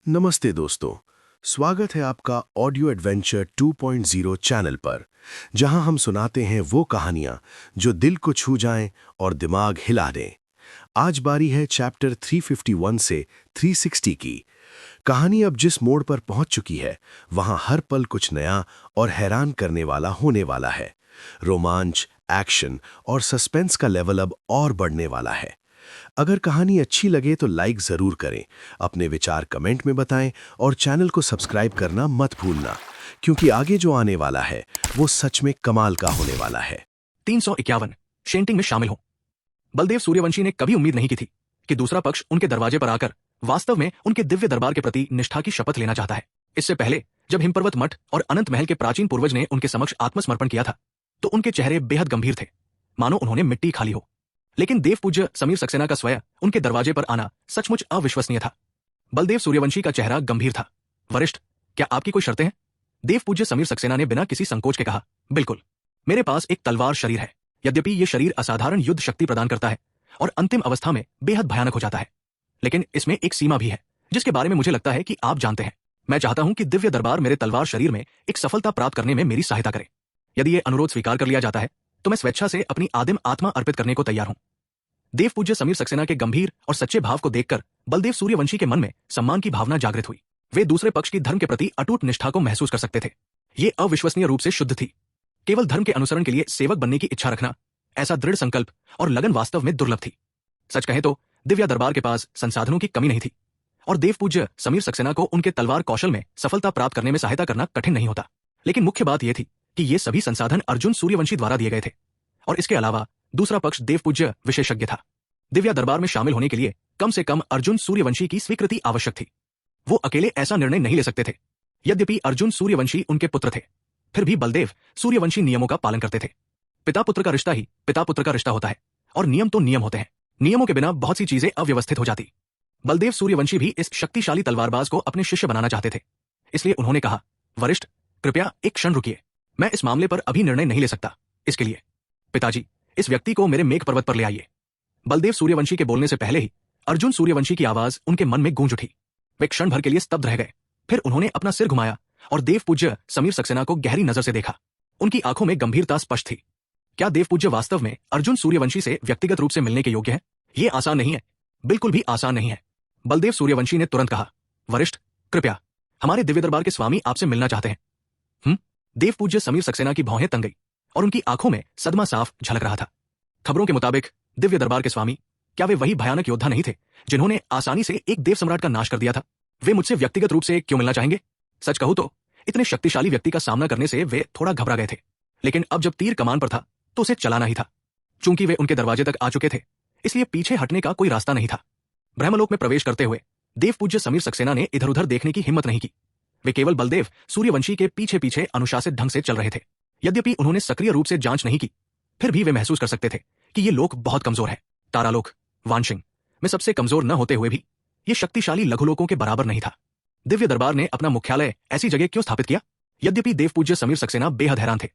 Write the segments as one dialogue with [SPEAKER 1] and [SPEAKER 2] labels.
[SPEAKER 1] नमस्ते दोस्तों, स्वागत है आपका ऑडियो एडवेंचर 2.0 चैनल पर, जहां हम सुनाते हैं वो कहानियां जो दिल को छू जाएं और दिमाग हिला दें। आज बारी है चैप्टर 351 से 360 की। कहानी अब जिस मोड़ पर पहुंच चुकी है, वहां हर पल कुछ नया और हैरान करने वाला होने वाला है। रोमांच, एक्शन और सस्पेंस का लेवल अब और बढ़ने वाला है। अगर कहानी अच्छी लगे तो लाइक जरूर करें, अपने विचार कमेंट में बताएं और चैनल को सब्सक्राइब करना मत भूलना, क्योंकि आगे जो आने वाला है वो सच में कमाल का होने वाला है।
[SPEAKER 2] 351 शेंटिंग में शामिल हो। बलदेव सूर्यवंशी ने कभी उम्मीद नहीं की थी कि दूसरा पक्ष उनके दरवाजे पर आकर वास्तव में उनके दिव्य दरबार के प्रति निष्ठा की शपथ लेना चाहता है। इससे पहले जब हिमपर्वत मठ और अनंत महल के प्राचीन पूर्वज ने उनके समक्ष आत्मसमर्पण किया था, तो उनके चेहरे बेहद गंभीर थे, मानो उन्होंने मिट्टी खा ली हो। लेकिन देव पूज्य समीर सक्सेना का स्वयं उनके दरवाजे पर आना सचमुच अविश्वसनीय था। बलदेव सूर्यवंशी का चेहरा गंभीर था। वरिष्ठ, क्या आपकी कोई शर्तें हैं? देव पूज्य समीर सक्सेना ने बिना किसी संकोच के कहा। बिल्कुल, मेरे पास एक तलवार शरीर है। यद्यपि यह शरीर असाधारण युद्ध शक्ति प्रदान करता है और अंतिम अवस्था में बेहद भयानक हो जाता है, लेकिन इसमें एक सीमा भी है जिसके बारे में मुझे लगता है कि आप जानते हैं। मैं चाहता हूं कि दिव्य दरबार मेरे तलवार शरीर में एक सफलता प्राप्त करने में मेरी सहायता करे। यदि यह अनुरोध स्वीकार कर लिया जाता है तो मैं स्वेच्छा से अपनी आदिम आत्मा अर्पित करने को तैयार हूं। देव पूज्य समीर सक्सेना के गंभीर और सच्चे भाव को देखकर बलदेव सूर्यवंशी के मन में सम्मान की भावना जागृत हुई। वे दूसरे पक्ष की धर्म के प्रति अटूट निष्ठा को महसूस कर सकते थे। ये अविश्वसनीय रूप से शुद्ध थी। केवल धर्म के अनुसरण के लिए सेवक बनने की इच्छा रखना, ऐसा दृढ़ संकल्प और लगन वास्तव में दुर्लभ थी। सच कहें तो दिव्या दरबार के पास संसाधनों की कमी नहीं थी और देव पूज्य समीर सक्सेना को उनके तलवार कौशल में सफलता प्राप्त करने में सहायता करना कठिन नहीं होता। लेकिन मुख्य बात यह थी कि ये सभी संसाधन अर्जुन सूर्यवंशी द्वारा दिए गए थे और इसके अलावा दूसरा पक्ष देव पूज्य विशेषज्ञ था। दिव्या दरबार में शामिल होने के लिए कम से कम अर्जुन सूर्यवंशी की स्वीकृति आवश्यक थी। वो अकेले ऐसा निर्णय नहीं ले सकते थे। यद्यपि अर्जुन सूर्यवंशी उनके पुत्र थे, फिर भी बलदेव सूर्यवंशी नियमों का पालन करते थे। पिता पुत्र का रिश्ता ही पिता पुत्र का रिश्ता होता है और नियम तो नियम होते हैं। नियमों के बिना बहुत सी चीजें अव्यवस्थित हो जाती। बलदेव सूर्यवंशी भी इस शक्तिशाली तलवारबाज को अपने शिष्य बनाना चाहते थे। इसलिए उन्होंने कहा, वरिष्ठ, कृपया एक क्षण रुकिए। मैं इस मामले पर अभी निर्णय नहीं ले सकता। इसके लिए पिताजी, इस व्यक्ति को मेरे मेघ पर्वत पर ले आइए। बलदेव सूर्यवंशी के बोलने से पहले ही अर्जुन सूर्यवंशी की आवाज उनके मन में गूंज उठी। वे क्षण भर के लिए स्तब्ध रह गए। फिर उन्होंने अपना सिर घुमाया और देव पूज्य समीर सक्सेना को गहरी नजर से देखा। उनकी आंखों में गंभीरता स्पष्ट थी। क्या देव पूज्य वास्तव में अर्जुन सूर्यवंशी से व्यक्तिगत रूप से मिलने के योग्य है? ये आसान नहीं है, बिल्कुल भी आसान नहीं है। बलदेव सूर्यवंशी ने तुरंत कहा, वरिष्ठ, कृपया, हमारे दिव्य दरबार के स्वामी आपसे मिलना चाहते हैं। देव पूज्य समीर सक्सेना की भौहें तंग गई और उनकी आंखों में सदमा साफ झलक रहा था। खबरों के मुताबिक दिव्य दरबार के स्वामी, क्या वे वही भयानक योद्धा नहीं थे जिन्होंने आसानी से एक देव सम्राट का नाश कर दिया था? वे मुझसे व्यक्तिगत रूप से क्यों मिलना चाहेंगे? सच कहूं तो इतने शक्तिशाली व्यक्ति का सामना करने से वे थोड़ा घबरा गए थे, लेकिन अब जब तीर कमान पर था तो उसे चलाना ही था। चूंकि वे उनके दरवाजे तक आ चुके थे, इसलिए पीछे हटने का कोई रास्ता नहीं था। ब्रह्मलोक में प्रवेश करते हुए देव पूज्य समीर सक्सेना ने इधर उधर देखने की हिम्मत नहीं की। वे केवल बलदेव सूर्यवंशी के पीछे पीछे अनुशासित ढंग से चल रहे थे। यद्यपि उन्होंने सक्रिय रूप से जांच नहीं की, फिर भी वे महसूस कर सकते थे कि ये लोक बहुत कमजोर है। तारालोक, वानशिंग में सबसे कमजोर न होते हुए भी ये शक्तिशाली लघुलोकों के बराबर नहीं था। दिव्य दरबार ने अपना मुख्यालय ऐसी जगह क्यों स्थापित किया? यद्यपि देव पूज्य समीर सक्सेना बेहद हैरान थे,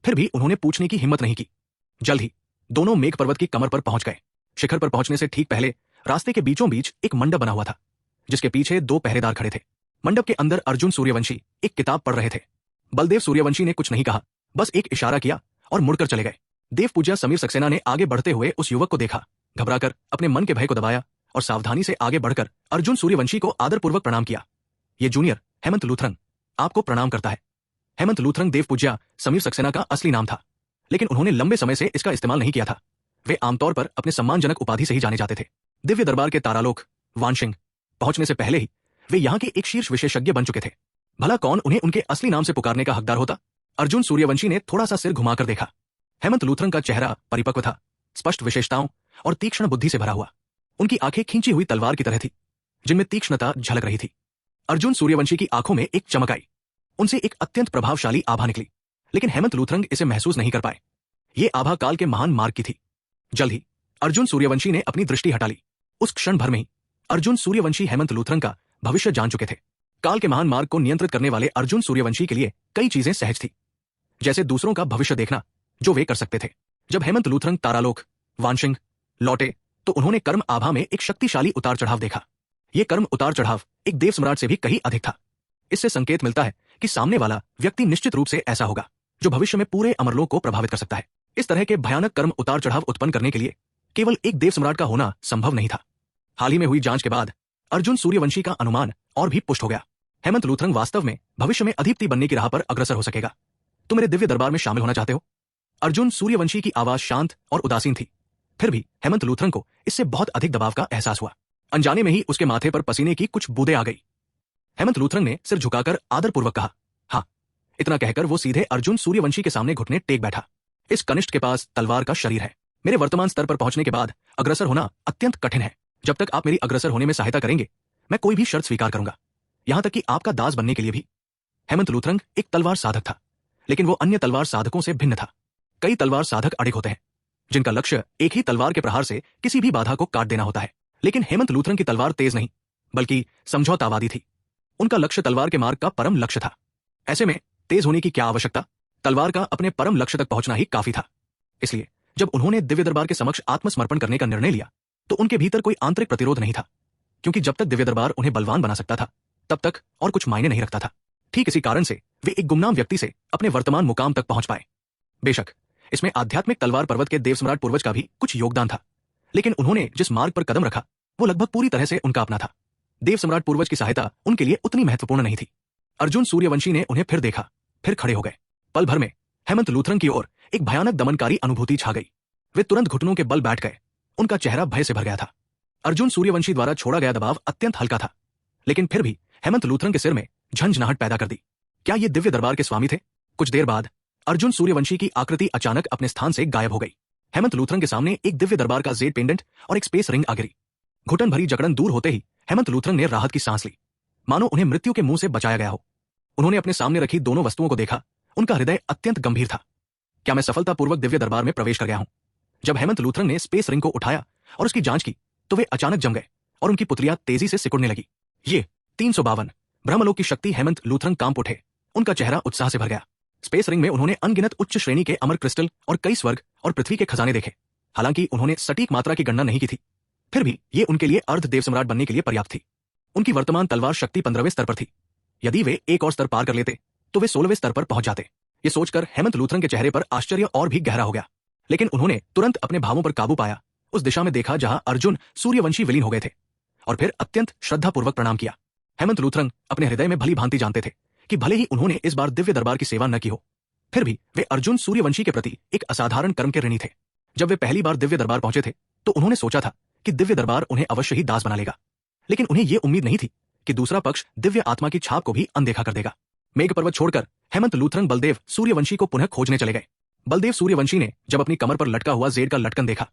[SPEAKER 2] फिर भी उन्होंने पूछने की हिम्मत नहीं की। जल्द ही दोनों मेघ पर्वत की कमर पर पहुंच गए। शिखर पर पहुंचने से ठीक पहले रास्ते के बीचों बीच एक मंडप बना हुआ था, जिसके पीछे 2 पहरेदार खड़े थे। मंडप के अंदर अर्जुन सूर्यवंशी एक किताब पढ़ रहे थे। बलदेव सूर्यवंशी ने कुछ नहीं कहा, बस एक इशारा किया और मुड़कर चले गए। देव पूज्य समीर सक्सेना ने आगे बढ़ते हुए उस युवक को देखा, घबराकर अपने मन के भय को दबाया और सावधानी से आगे बढ़कर अर्जुन सूर्यवंशी को आदरपूर्वक प्रणाम किया। ये जूनियर हेमंत लूथरन आपको प्रणाम करता है। हेमंत लूथरन देव पूज्य समीर सक्सेना का असली नाम था, लेकिन उन्होंने लंबे समय से इसका इस्तेमाल नहीं किया था। वे आमतौर पर अपने सम्मानजनक उपाधि से ही जाने जाते थे। दिव्य दरबार के तारालोक, वानशिंग पहुंचने से पहले ही वे यहाँ के एक शीर्ष विशेषज्ञ बन चुके थे। भला कौन उन्हें उनके असली नाम से पुकारने का हकदार होता? अर्जुन सूर्यवंशी ने थोड़ा सा सिर घुमाकर देखा। हेमंत लूथरन का चेहरा परिपक्व था, स्पष्ट विशेषताओं और तीक्ष्ण बुद्धि से भरा हुआ। उनकी आंखें खींची हुई तलवार की तरह थी, जिनमें तीक्ष्णता झलक रही थी। अर्जुन सूर्यवंशी की आंखों में एक चमक आई। उनसे एक अत्यंत प्रभावशाली आभा निकली, लेकिन हेमंत लूथरन इसे महसूस नहीं कर पाए। ये आभा काल के महान मार्ग की थी। जल्द ही अर्जुन सूर्यवंशी ने अपनी दृष्टि हटा ली। उस क्षण भर में ही अर्जुन सूर्यवंशी हेमंत लूथरन का भविष्य जान चुके थे। काल के महान मार्ग को नियंत्रित करने वाले अर्जुन सूर्यवंशी के लिए कई चीजें सहज थी, जैसे दूसरों का भविष्य देखना, जो वे कर सकते थे। जब हेमंत लूथरन तारालोक, वानशिंग लौटे तो उन्होंने कर्म आभा में एक शक्तिशाली उतार चढ़ाव देखा। ये कर्म उतार चढ़ाव एक देव सम्राट से भी कहीं अधिक था। इससे संकेत मिलता है कि सामने वाला व्यक्ति निश्चित रूप से ऐसा होगा जो भविष्य में पूरे अमरलोक को प्रभावित कर सकता है। इस तरह के भयानक कर्म उतार चढ़ाव उत्पन्न करने के लिए केवल एक देव सम्राट का होना संभव नहीं था। हाल ही में हुई जांच के बाद अर्जुन सूर्यवंशी का अनुमान और भी पुष्ट हो गया। हेमंत लूथरंग वास्तव में भविष्य में अधिपति बनने की राह पर अग्रसर हो सकेगा। तुम मेरे दिव्य दरबार में शामिल होना चाहते हो? अर्जुन सूर्यवंशी की आवाज शांत और उदासीन थी। फिर भी हेमंत लूथरंग को इससे बहुत अधिक दबाव का एहसास हुआ। अनजाने में ही उसके माथे पर पसीने की कुछ बूंदें आ गई। हेमंत लूथरंग ने सिर झुकाकर आदरपूर्वक कहा, हाँ। इतना कहकर वो सीधे अर्जुन सूर्यवंशी के सामने घुटने टेक बैठा। इस कनिष्ठ के पास तलवार का शरीर है। मेरे वर्तमान स्तर पर पहुंचने के बाद अग्रसर होना अत्यंत कठिन है। जब तक आप मेरी अग्रसर होने में सहायता करेंगे, मैं कोई भी शर्त स्वीकार करूंगा, यहां तक कि आपका दास बनने के लिए भी। हेमंत लूथरंग एक तलवार साधक था, लेकिन वो अन्य तलवार साधकों से भिन्न था। कई तलवार साधक अड़िग होते हैं, जिनका लक्ष्य एक ही तलवार के प्रहार से किसी भी बाधा को काट देना होता है। लेकिन हेमंत लूथरंग की तलवार तेज नहीं, बल्कि समझौतावादी थी। उनका लक्ष्य तलवार के मार्ग का परम लक्ष्य था। ऐसे में तेज होने की क्या आवश्यकता? तलवार का अपने परम लक्ष्य तक पहुंचना ही काफी था। इसलिए जब उन्होंने दिव्य दरबार के समक्ष आत्मसमर्पण करने का निर्णय लिया, तो उनके भीतर कोई आंतरिक प्रतिरोध नहीं था, क्योंकि जब तक दिव्य दरबार उन्हें बलवान बना सकता था, तब तक और कुछ मायने नहीं रखता था। ठीक इसी कारण से वे एक गुमनाम व्यक्ति से अपने वर्तमान मुकाम तक पहुंच पाए। बेशक इसमें आध्यात्मिक तलवार पर्वत के देव सम्राट पूर्वज का भी कुछ योगदान था, लेकिन उन्होंने जिस मार्ग पर कदम रखा वो लगभग पूरी तरह से उनका अपना था। देव सम्राट पूर्वज की सहायता उनके लिए उतनी महत्वपूर्ण नहीं थी। अर्जुन सूर्यवंशी ने उन्हें फिर देखा, फिर खड़े हो गए। पल भर में हेमंत लूथरंग की ओर एक भयानक दमनकारी अनुभूति छा गई। वे तुरंत घुटनों के बल बैठ गए। उनका चेहरा भय से भर गया था। अर्जुन सूर्यवंशी द्वारा छोड़ा गया दबाव अत्यंत हल्का था, लेकिन फिर भी हेमंत लूथरंग के सिर में झंझनाहट पैदा कर दी। क्या ये दिव्य दरबार के स्वामी थे? कुछ देर बाद अर्जुन सूर्यवंशी की आकृति अचानक अपने स्थान से गायब हो गई। हेमंत लूथरंग के सामने एक दिव्य दरबार का जेड पेंडेंट और एक स्पेस रिंग आ गिरी। घुटन भरी जकड़न दूर होते ही हेमंत लूथरंग ने राहत की सांस ली, मानो उन्हें मृत्यु के मुंह से बचाया गया हो। उन्होंने अपने सामने रखी दोनों वस्तुओं को देखा। उनका हृदय अत्यंत गंभीर था। क्या मैं सफलतापूर्वक दिव्य दरबार में प्रवेश कर गया हूं? जब हेमंत लूथरंग ने स्पेस रिंग को उठाया और उसकी जांच की, तो वे अचानक जम गए और उनकी पुतलियां तेजी से सिकुड़ने लगी। ये 352 ब्रह्मलोक की शक्ति! हेमंत लूथरंग कांप उठे। उनका चेहरा उत्साह से भर गया। स्पेस रिंग में उन्होंने अनगिनत उच्च श्रेणी के अमर क्रिस्टल और कई स्वर्ग और पृथ्वी के खजाने देखे। हालांकि उन्होंने सटीक मात्रा की गणना नहीं की थी, फिर भी ये उनके लिए अर्ध देव सम्राट बनने के लिए पर्याप्त थी। उनकी वर्तमान तलवार शक्ति 15वें स्तर पर थी। यदि वे एक और स्तर पार कर लेते, तो वे 16वें स्तर पर पहुंच जाते। ये सोचकर हेमंत लूथरंग के चेहरे पर आश्चर्य और भी गहरा हो गया, लेकिन उन्होंने तुरंत अपने भावों पर काबू पाया। उस दिशा में देखा जहां अर्जुन सूर्यवंशी विलीन हो गए थे, और फिर अत्यंत श्रद्धापूर्वक प्रणाम किया। हेमंत लूथरंग अपने हृदय में भली भांति जानते थे कि भले ही उन्होंने इस बार दिव्य दरबार की सेवा न की हो, फिर भी वे अर्जुन सूर्यवंशी के प्रति एक असाधारण कर्म के ऋणी थे। जब वे पहली बार दिव्य दरबार पहुंचे थे, तो उन्होंने सोचा था कि दिव्य दरबार उन्हें अवश्य ही दास बना लेगा, लेकिन उन्हें यह उम्मीद नहीं थी कि दूसरा पक्ष दिव्य आत्मा की छाप को भी अनदेखा कर देगा। मेघ पर्वत छोड़कर हेमंत लूथरंग बलदेव सूर्यवंशी को पुनः खोजने चले गए। बलदेव सूर्यवंशी ने जब अपनी कमर पर लटका हुआ जेड का लटकन देखा,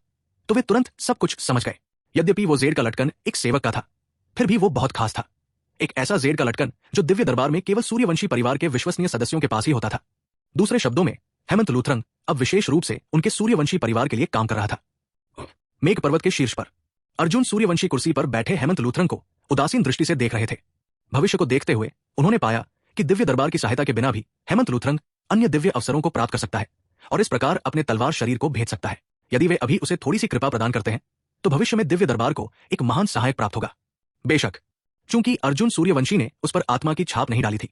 [SPEAKER 2] तो वे तुरंत सब कुछ समझ गए। यद्यपि वो जेड का लटकन एक सेवक का था, फिर भी वो बहुत खास था। एक ऐसा जेड का लटकन जो दिव्य दरबार में केवल सूर्यवंशी परिवार के विश्वसनीय सदस्यों के पास ही होता था। दूसरे शब्दों में हेमंत लूथरंग अब विशेष रूप से उनके सूर्यवंशी परिवार के लिए काम कर रहा था। मेघ पर्वत के शीर्ष पर अर्जुन सूर्यवंशी कुर्सी पर बैठे हेमंत लूथरंग को उदासीन दृष्टि से देख रहे थे। भविष्य को देखते हुए उन्होंने पाया कि दिव्य दरबार की सहायता के बिना भी हेमंत लूथरंग अन्य दिव्य अवसरों को प्राप्त कर सकता है और इस प्रकार अपने तलवार शरीर को भेज सकता है। यदि वे अभी उसे थोड़ी सी कृपा प्रदान करते हैं, तो भविष्य में दिव्य दरबार को एक महान सहायक प्राप्त होगा। बेशक चूंकि अर्जुन सूर्यवंशी ने उस पर आत्मा की छाप नहीं डाली थी,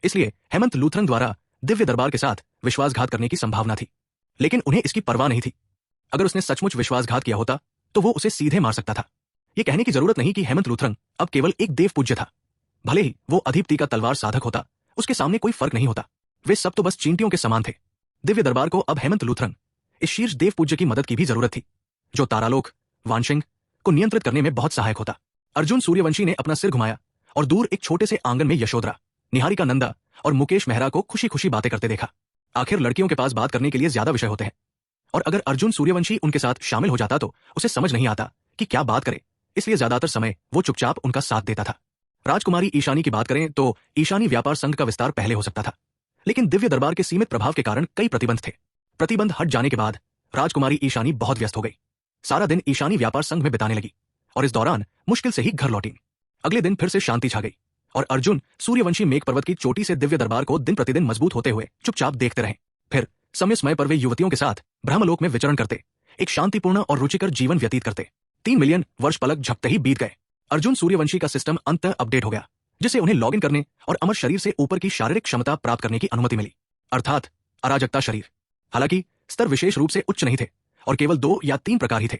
[SPEAKER 2] इसलिए हेमंत लूथरंग द्वारा दिव्य दरबार के साथ विश्वासघात करने की संभावना थी, लेकिन उन्हें इसकी परवाह नहीं थी। अगर उसने सचमुच विश्वासघात किया होता, तो वो उसे सीधे मार सकता था। यह कहने की जरूरत नहीं कि हेमंत लूथरंग अब केवल एक देव पूज्य था। भले ही वो अधिपति का तलवार साधक होता, उसके सामने कोई फर्क नहीं होता। वे सब तो बस चींटियों के समान थे। दिव्य दरबार को अब हेमंत लूथरंग इस शीर्ष देव पूज्य की मदद की भी जरूरत थी, जो तारालोक वानशिंग को नियंत्रित करने में बहुत सहायक होता। अर्जुन सूर्यवंशी ने अपना सिर घुमाया और दूर एक छोटे से आंगन में यशोधरा, निहारिका नंदा और मुकेश मेहरा को खुशी खुशी बातें करते देखा। आखिर लड़कियों के पास बात करने के लिए ज्यादा विषय होते हैं, और अगर अर्जुन सूर्यवंशी उनके साथ शामिल हो जाता तो उसे समझ नहीं आता कि क्या बात करे, इसलिए ज्यादातर समय वो चुपचाप उनका साथ देता था। राजकुमारी ईशानी की बात करें तो ईशानी व्यापार संघ का विस्तार पहले हो सकता था, लेकिन दिव्य दरबार के सीमित प्रभाव के कारण कई प्रतिबंध थे। प्रतिबंध हट जाने के बाद राजकुमारी ईशानी बहुत व्यस्त हो गई। सारा दिन ईशानी व्यापार संघ में बिताने लगी और इस दौरान मुश्किल से ही घर लौटी। अगले दिन फिर से शांति छा गई और अर्जुन सूर्यवंशी मेघ पर्वत की चोटी से दिव्य दरबार को दिन प्रतिदिन मजबूत होते हुए चुपचाप देखते रहे। फिर समय समय पर वे युवतियों के साथ ब्रह्मलोक में विचरण करते, एक शांतिपूर्ण और रुचिकर जीवन व्यतीत करते। 3 मिलियन वर्ष पलक झपकते ही बीत गए। अर्जुन सूर्यवंशी का सिस्टम अंततः अपडेट हो गया। जिससे उन्हें लॉगिन करने और अमर शरीर से ऊपर की शारीरिक क्षमता प्राप्त करने की अनुमति मिली, अर्थात अराजकता शरीर। हालांकि स्तर विशेष रूप से उच्च नहीं थे और केवल 2 या 3 प्रकार ही थे।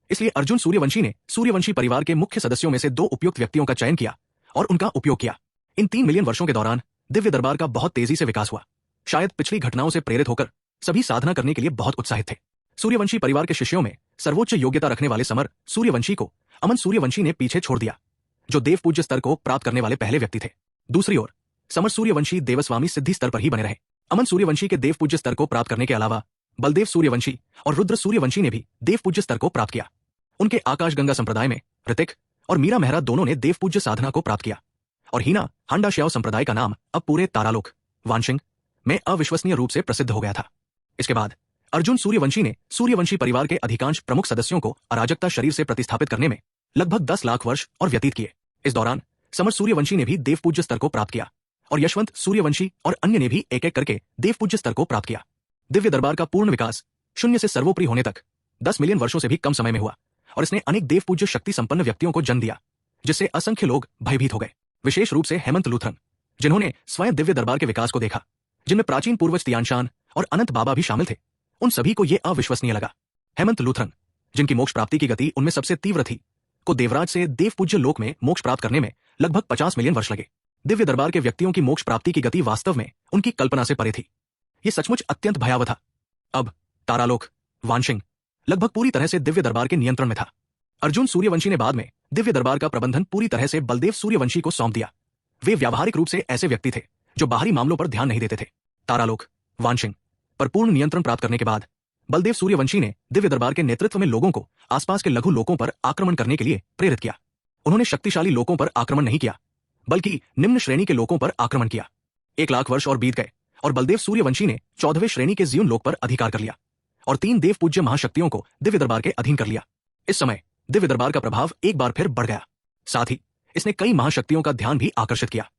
[SPEAKER 2] इसलिए अर्जुन सूर्यवंशी ने सूर्यवंशी परिवार के मुख्य सदस्यों में से 2 उपयुक्त व्यक्तियों का चयन किया और उनका उपयोग किया। इन 3 मिलियन वर्षों के दौरान दिव्य दरबार का बहुत तेजी से विकास हुआ। शायद पिछली घटनाओं से प्रेरित होकर सभी साधना करने के लिए बहुत उत्साहित थे। सूर्यवंशी परिवार के शिष्यों में सर्वोच्च योग्यता रखने वाले समर सूर्यवंशी को अमन सूर्यवंशी ने पीछे छोड़ दिया, जो देव पूज्य स्तर को प्राप्त करने वाले पहले व्यक्ति थे। दूसरी ओर समर सूर्यवंशी देवस्वामी सिद्धि स्तर पर ही बने रहे। अमन सूर्यवंशी के देव पूज्य स्तर को प्राप्त करने के अलावा बलदेव सूर्यवंशी और रुद्र सूर्यवंशी ने भी देव पूज्य स्तर को प्राप्त किया। उनके आकाशगंगा संप्रदाय में ऋतिक और मीरा मेहरा दोनों ने देव पूज्य साधना को प्राप्त किया और हीना हांडा श्याव संप्रदाय का नाम अब पूरे तारालोक वानशिंग में अविश्वसनीय रूप से प्रसिद्ध हो गया था। इसके बाद अर्जुन सूर्यवंशी ने सूर्यवंशी परिवार के अधिकांश प्रमुख सदस्यों को अराजकता शरीर से प्रतिस्थापित करने में लगभग 10 लाख वर्ष और व्यतीत किए। इस दौरान समर सूर्यवंशी ने भी देव पूज्य स्तर को प्राप्त किया और यशवंत सूर्यवंशी और अन्य ने भी एक एक करके देव पूज्य स्तर को प्राप्त किया। दिव्य दरबार का पूर्ण विकास शून्य से सर्वोपरि होने तक 10 मिलियन वर्षों से भी कम समय में हुआ और इसने अनेक देव पूज्य शक्ति संपन्न व्यक्तियों को जन्म दिया, जिससे असंख्य लोग भयभीत हो गए। विशेष रूप से हेमंत लूथरन, जिन्होंने स्वयं दिव्य दरबार के विकास को देखा, जिनमें प्राचीन पूर्वज तियानशान और अनंत बाबा भी शामिल थे, उन सभी को यह अविश्वसनीय लगा। हेमंत लूथरन, जिनकी मोक्ष प्राप्ति की गति उनमें सबसे तीव्र थी, को देवराज से देव पूज्य लोक में मोक्ष प्राप्त करने में लगभग 50 मिलियन वर्ष लगे। दिव्य दरबार के व्यक्तियों की मोक्ष प्राप्ति की गति वास्तव में उनकी कल्पना से परे थी। यह सचमुच अत्यंत भयावह था। अब तारालोक वानशिंग लगभग पूरी तरह से दिव्य दरबार के नियंत्रण में था। अर्जुन सूर्यवंशी ने बाद में दिव्य दरबार का प्रबंधन पूरी तरह से बलदेव सूर्यवंशी को सौंप दिया। वे व्यावहारिक रूप से ऐसे व्यक्ति थे जो बाहरी मामलों पर ध्यान नहीं देते थे। तारालोक वानशिंग पर पूर्ण नियंत्रण प्राप्त करने के बाद बलदेव सूर्यवंशी ने दिव्य दरबार के नेतृत्व में लोगों को आसपास के लघु लोकों पर आक्रमण करने के लिए प्रेरित किया। उन्होंने शक्तिशाली लोकों पर आक्रमण नहीं किया, बल्कि निम्न श्रेणी के लोकों पर आक्रमण किया। 1 लाख वर्ष और बीत गए और बलदेव सूर्यवंशी ने 14वें श्रेणी के जीवन लोक पर अधिकार कर लिया और 3 देव पूज्य महाशक्तियों को दिव्य दरबार के अधीन कर लिया। इस समय दिव्य दरबार का प्रभाव एक बार फिर बढ़ गया। साथ ही इसने कई महाशक्तियों का ध्यान भी आकर्षित किया।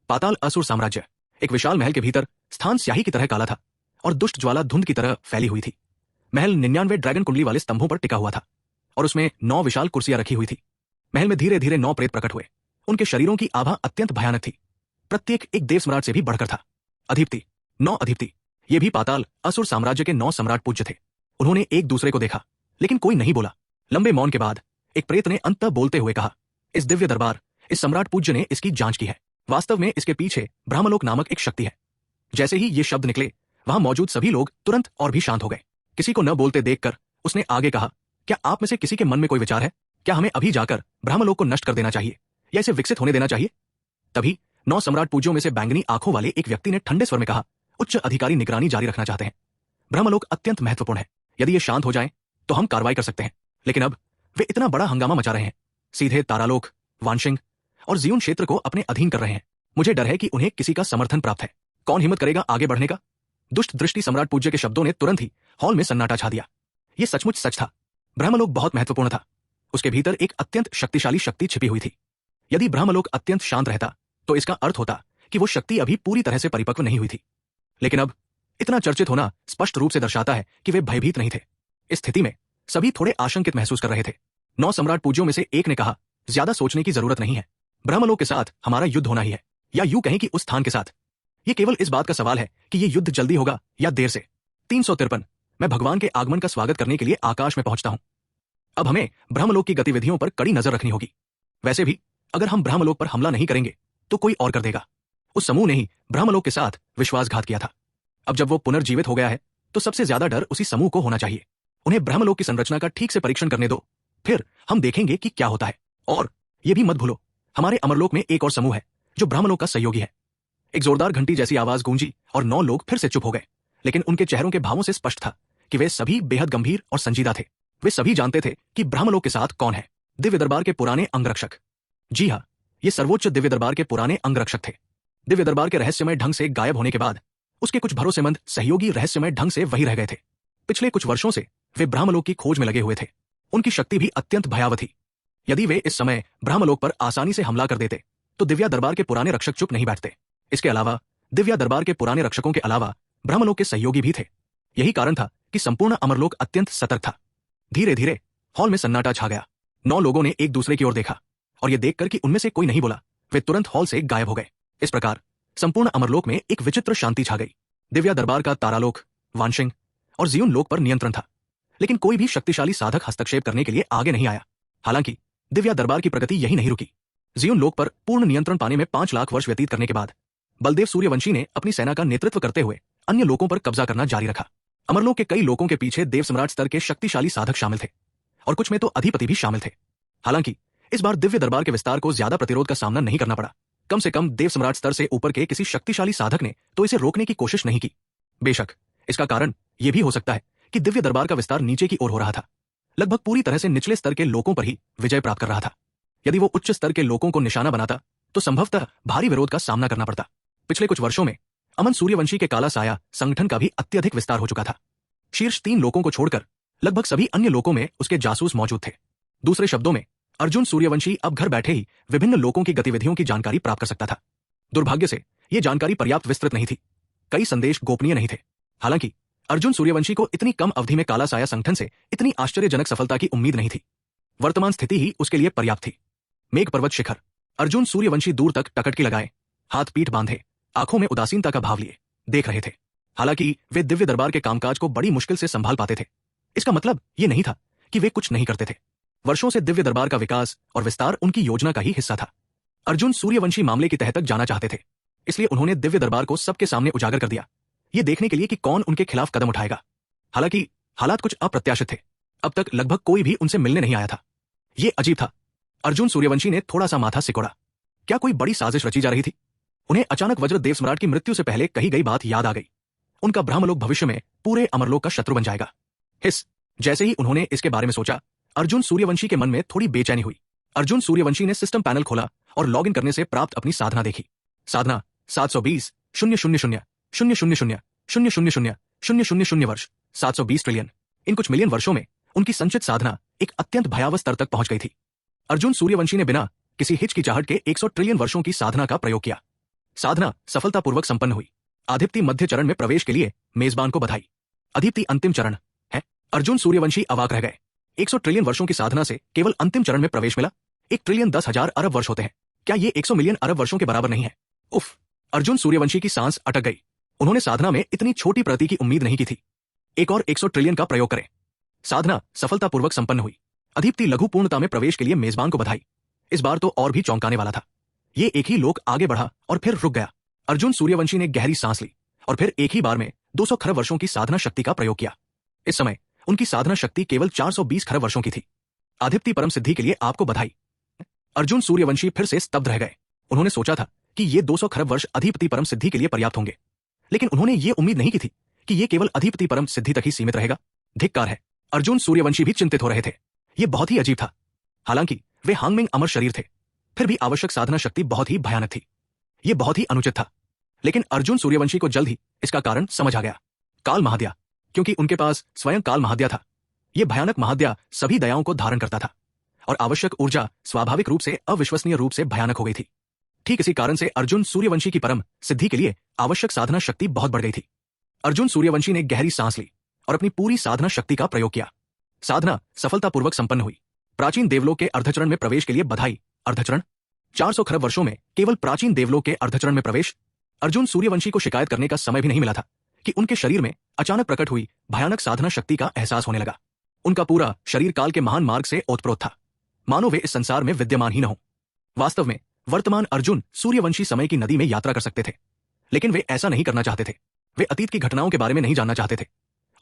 [SPEAKER 2] पाताल असुर साम्राज्य एक विशाल महल के भीतर स्थान स्याही की तरह काला था और दुष्ट ज्वाला धुंध की तरह फैली हुई थी। महल 99 ड्रैगन कुंडली वाले स्तंभों पर टिका हुआ था और उसमें 9 विशाल कुर्सियां रखी हुई थी। महल में धीरे धीरे 9 प्रेत प्रकट हुए। उनके शरीरों की आभा अत्यंत भयानक थी। प्रत्येक एक देव सम्राट से भी बढ़कर था। अधिपति 9 अधिपति, ये भी पाताल असुर साम्राज्य के 9 सम्राट पूज्य थे। उन्होंने एक दूसरे को देखा, लेकिन कोई नहीं बोला। लंबे मौन के बाद एक प्रेत ने अंततः बोलते हुए कहा, इस दिव्य दरबार, इस सम्राट पूज्य ने इसकी जांच की है। वास्तव में इसके पीछे ब्रह्मलोक नामक एक शक्ति है। जैसे ही ये शब्द निकले, वहां मौजूद सभी लोग तुरंत और भी शांत हो गए। किसी को न बोलते देखकर उसने आगे कहा, क्या आप में से किसी के मन में कोई विचार है? क्या हमें अभी जाकर ब्रह्मलोक को नष्ट कर देना चाहिए या इसे विकसित होने देना चाहिए? तभी 9 सम्राट पूज्यों में से बैंगनी आंखों वाले एक व्यक्ति ने ठंडे स्वर में कहा, उच्च अधिकारी निगरानी जारी रखना चाहते हैं। ब्रह्मलोक अत्यंत महत्वपूर्ण है। यदि ये शांत हो जाएं, तो हम कार्रवाई कर सकते हैं। लेकिन अब वे इतना बड़ा हंगामा मचा रहे हैं, सीधे तारालोक, वानशिंग और जीवन क्षेत्र को अपने अधीन कर रहे हैं। मुझे डर है कि उन्हें किसी का समर्थन प्राप्त है। कौन हिम्मत करेगा आगे बढ़ने का? दुष्ट दृष्टि सम्राट पूज्य के शब्दों ने तुरंत ही हॉल में सन्नाटा छा दिया। यह सचमुच सच था। ब्रह्मलोक बहुत महत्वपूर्ण था। उसके भीतर एक अत्यंत शक्तिशाली शक्ति छिपी हुई थी। यदि ब्रह्मलोक अत्यंत शांत रहता, तो इसका अर्थ होता कि वो शक्ति अभी पूरी तरह से परिपक्व नहीं हुई थी। लेकिन अब इतना चर्चित होना स्पष्ट रूप से दर्शाता है कि वे भयभीत नहीं थे। इस स्थिति में सभी थोड़े आशंकित महसूस कर रहे थे। 9 सम्राट पूज्यों में से एक ने कहा, ज्यादा सोचने की जरूरत नहीं है। ब्रह्मलोक के साथ हमारा युद्ध होना ही है, या यूं कहें कि उस स्थान के साथ। ये केवल इस बात का सवाल है कि ये युद्ध जल्दी होगा या देर से। 353 मैं भगवान के आगमन का स्वागत करने के लिए आकाश में पहुंचता हूं। अब हमें ब्रह्मलोक की गतिविधियों पर कड़ी नजर रखनी होगी। वैसे भी अगर हम ब्रह्मलोक पर हमला नहीं करेंगे तो कोई और कर देगा। उस समूह ने ही ब्रह्मलोक के साथ विश्वासघात किया था। अब जब वो पुनर्जीवित हो गया है, तो सबसे ज्यादा डर उसी समूह को होना चाहिए। उन्हें ब्रह्मलोक की संरचना का ठीक से परीक्षण करने दो, फिर हम देखेंगे कि क्या होता है। और ये भी मत भूलो, हमारे अमरलोक में एक और समूह है जो ब्रह्मलोक का सहयोगी है। एक जोरदार घंटी जैसी आवाज गूंजी और 9 लोग फिर से चुप हो गए, लेकिन उनके चेहरों के भावों से स्पष्ट था कि वे सभी बेहद गंभीर और संजीदा थे। वे सभी जानते थे कि ब्रह्मलोक के साथ कौन है। दिव्य दरबार के पुराने अंगरक्षक। जी हाँ, ये सर्वोच्च दिव्य दरबार के पुराने अंगरक्षक थे। दिव्य दरबार के रहस्यमय ढंग से गायब होने के बाद उसके कुछ भरोसेमंद सहयोगी रहस्यमय ढंग से वही रह गए थे। पिछले कुछ वर्षों से वे ब्रह्मलोक की खोज में लगे हुए थे। उनकी शक्ति भी अत्यंत भयावह थी। यदि वे इस समय ब्रह्मलोक पर आसानी से हमला कर देते, तो दिव्या दरबार के पुराने रक्षक चुप नहीं बैठते। इसके अलावा दिव्या दरबार के पुराने रक्षकों के अलावा ब्रह्मलोक के सहयोगी भी थे। यही कारण था कि संपूर्ण अमरलोक अत्यंत सतर्क था। धीरे धीरे हॉल में सन्नाटा छा गया। 9 लोगों ने एक दूसरे की ओर देखा और यह देखकर कि उनमें से कोई नहीं बोला, वे तुरंत हॉल से गायब हो गए। इस प्रकार संपूर्ण अमरलोक में एक विचित्र शांति छा गई। दिव्या दरबार का तारालोक, वानशिंग और जियुन लोक पर नियंत्रण था, लेकिन कोई भी शक्तिशाली साधक हस्तक्षेप करने के लिए आगे नहीं आया। हालांकि दिव्या दरबार की प्रगति यही नहीं रुकी। जियुन लोक पर पूर्ण नियंत्रण पाने में 5 लाख वर्ष व्यतीत करने के बाद बलदेव सूर्यवंशी ने अपनी सेना का नेतृत्व करते हुए अन्य लोकों पर कब्जा करना जारी रखा। अमरलोक के कई लोकों के पीछे देव सम्राट स्तर के शक्तिशाली साधक शामिल थे और कुछ में तो अधिपति भी शामिल थे। हालांकि इस बार दिव्य दरबार के विस्तार को ज्यादा प्रतिरोध का सामना नहीं करना पड़ा। कम से कम देव सम्राट स्तर से ऊपर के किसी शक्तिशाली साधक ने तो इसे रोकने की कोशिश नहीं की। बेशक इसका कारण यह भी हो सकता है कि दिव्य दरबार का विस्तार नीचे की ओर हो रहा था, लगभग पूरी तरह से निचले स्तर के लोकों पर ही विजय प्राप्त कर रहा था। यदि वो उच्च स्तर के लोकों को निशाना बनाता तो संभवतः भारी विरोध का सामना करना पड़ता। पिछले कुछ वर्षों में अमन सूर्यवंशी के काला साया संगठन का भी अत्यधिक विस्तार हो चुका था। शीर्ष 3 लोकों को छोड़कर लगभग सभी अन्य लोकों में उसके जासूस मौजूद थे। दूसरे शब्दों में अर्जुन सूर्यवंशी अब घर बैठे ही विभिन्न लोकों की गतिविधियों की जानकारी प्राप्त कर सकता था। दुर्भाग्य से यह जानकारी पर्याप्त विस्तृत नहीं थी, कई संदेश गोपनीय नहीं थे। हालांकि अर्जुन सूर्यवंशी को इतनी कम अवधि में काला साया संगठन से इतनी आश्चर्यजनक सफलता की उम्मीद नहीं थी। वर्तमान स्थिति ही उसके लिए पर्याप्त थी। मेघ पर्वत शिखर अर्जुन सूर्यवंशी दूर तक टकटकी लगाए, हाथ पीठ बांधे, आंखों में उदासीनता का भाव लिए देख रहे थे। हालांकि वे दिव्य दरबार के कामकाज को बड़ी मुश्किल से संभाल पाते थे। इसका मतलब यह नहीं था कि वे कुछ नहीं करते थे। वर्षों से दिव्य दरबार का विकास और विस्तार उनकी योजना का ही हिस्सा था। अर्जुन सूर्यवंशी मामले की तह तक जाना चाहते थे, इसलिए उन्होंने दिव्य दरबार को सबके सामने उजागर कर दिया, ये देखने के लिए कि कौन उनके खिलाफ कदम उठाएगा। हालांकि हालात कुछ अप्रत्याशित थे। अब तक लगभग कोई भी उनसे मिलने नहीं आया था। ये अजीब था। अर्जुन सूर्यवंशी ने थोड़ा सा माथा सिकोड़ा। क्या कोई बड़ी साजिश रची जा रही थी? उन्हें अचानक वज्रदेव सम्राट की मृत्यु से पहले कही गई बात याद आ गई। उनका ब्रह्मलोक भविष्य में पूरे अमरलोक का शत्रु बन जाएगा। हिस जैसे ही उन्होंने इसके बारे में सोचा, अर्जुन सूर्यवंशी के मन में थोड़ी बेचैनी हुई। अर्जुन सूर्यवंशी ने सिस्टम पैनल खोला और लॉगिन करने से प्राप्त अपनी साधना देखी। साधना 720,000,000,000,000,000 वर्ष, 720 ट्रिलियन। इन कुछ मिलियन वर्षों में उनकी संचित साधना एक अत्यंत भयावह स्तर तक पहुंच गई थी। अर्जुन सूर्यवंशी ने बिना किसी हिचकिचाहट के 100 ट्रिलियन वर्षों की साधना का प्रयोग किया। साधना सफलतापूर्वक संपन्न हुई। आदिप्ति मध्य चरण में प्रवेश के लिए मेजबान को बधाई। अदिप्ति अंतिम चरण है। अर्जुन सूर्यवंशी अवाक रह गए। 100 ट्रिलियन वर्षों की साधना से केवल अंतिम चरण में प्रवेश मिला। 1 ट्रिलियन 10,000 अरब वर्ष होते हैं। क्या ये 100 मिलियन अरब वर्षों के बराबर नहीं है? उफ! अर्जुन सूर्यवंशी की सांस अटक गई। उन्होंने साधना में इतनी छोटी प्रगति की उम्मीद नहीं की थी। एक और 100 ट्रिलियन का प्रयोग करें। साधना सफलतापूर्वक संपन्न हुई। अदिप्ति लघु पूर्णता में प्रवेश के लिए मेजबान को बधाई। इस बार तो और भी चौंकाने वाला था। ये एक ही लोक आगे बढ़ा और फिर रुक गया। अर्जुन सूर्यवंशी ने गहरी सांस ली और फिर एक ही बार में 200 खरब वर्षों की साधना शक्ति का प्रयोग किया। इस समय उनकी साधना शक्ति केवल 420 खरब वर्षों की थी। आदिप्ति परम सिद्धि के लिए आपको बधाई। अर्जुन सूर्यवंशी फिर से स्तब्ध रह गए। उन्होंने सोचा था कि ये 200 खरब वर्ष अधिपति परम सिद्धि के लिए पर्याप्त होंगे, लेकिन उन्होंने ये उम्मीद नहीं की थी कि ये केवल अधिपति परम सिद्धि तक ही सीमित रहेगा। धिक्कार है। अर्जुन सूर्यवंशी भी चिंतित हो रहे थे। ये बहुत ही अजीब था। हालांकि वे हांगमिंग अमर शरीर थे, फिर भी आवश्यक साधना शक्ति बहुत ही भयानक थी। यह बहुत ही अनुचित था। लेकिन अर्जुन सूर्यवंशी को जल्द ही इसका कारण समझ आ गया। काल महाद्या, क्योंकि उनके पास स्वयं काल महाद्या था। यह भयानक महाद्या सभी दयाओं को धारण करता था और आवश्यक ऊर्जा स्वाभाविक रूप से अविश्वसनीय रूप से भयानक हो गई थी। ठीक इसी कारण से अर्जुन सूर्यवंशी की परम सिद्धि के लिए आवश्यक साधना शक्ति बहुत बढ़ गई थी। अर्जुन सूर्यवंशी ने गहरी सांस ली और अपनी पूरी साधना शक्ति का प्रयोग किया। साधना सफलतापूर्वक संपन्न हुई। प्राचीन देवलोक के अर्धचरण में प्रवेश के लिए बधाई। अर्धचरण 400 खरब वर्षों में केवल प्राचीन देवलोक के अर्धचरण में प्रवेश। अर्जुन सूर्यवंशी को शिकायत करने का समय भी नहीं मिला था कि उनके शरीर में अचानक प्रकट हुई भयानक साधना शक्ति का एहसास होने लगा। उनका पूरा शरीर काल के महान मार्ग से ओतप्रोत था, मानो वे इस संसार में विद्यमान ही न हो। वास्तव में वर्तमान अर्जुन सूर्यवंशी समय की नदी में यात्रा कर सकते थे, लेकिन वे ऐसा नहीं करना चाहते थे। वे अतीत की घटनाओं के बारे में नहीं जानना चाहते थे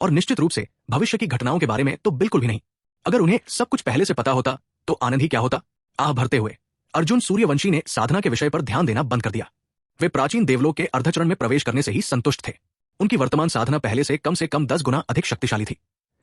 [SPEAKER 2] और निश्चित रूप से भविष्य की घटनाओं के बारे में तो बिल्कुल भी नहीं। अगर उन्हें सब कुछ पहले से पता होता तो आनंद ही क्या होता। आह भरते हुए अर्जुन सूर्यवंशी ने साधना के विषय पर ध्यान देना बंद कर दिया। वे प्राचीन देवलोक के अर्धचरण में प्रवेश करने से ही संतुष्ट थे। उनकी वर्तमान साधना पहले से कम 10 गुना अधिक शक्तिशाली थी,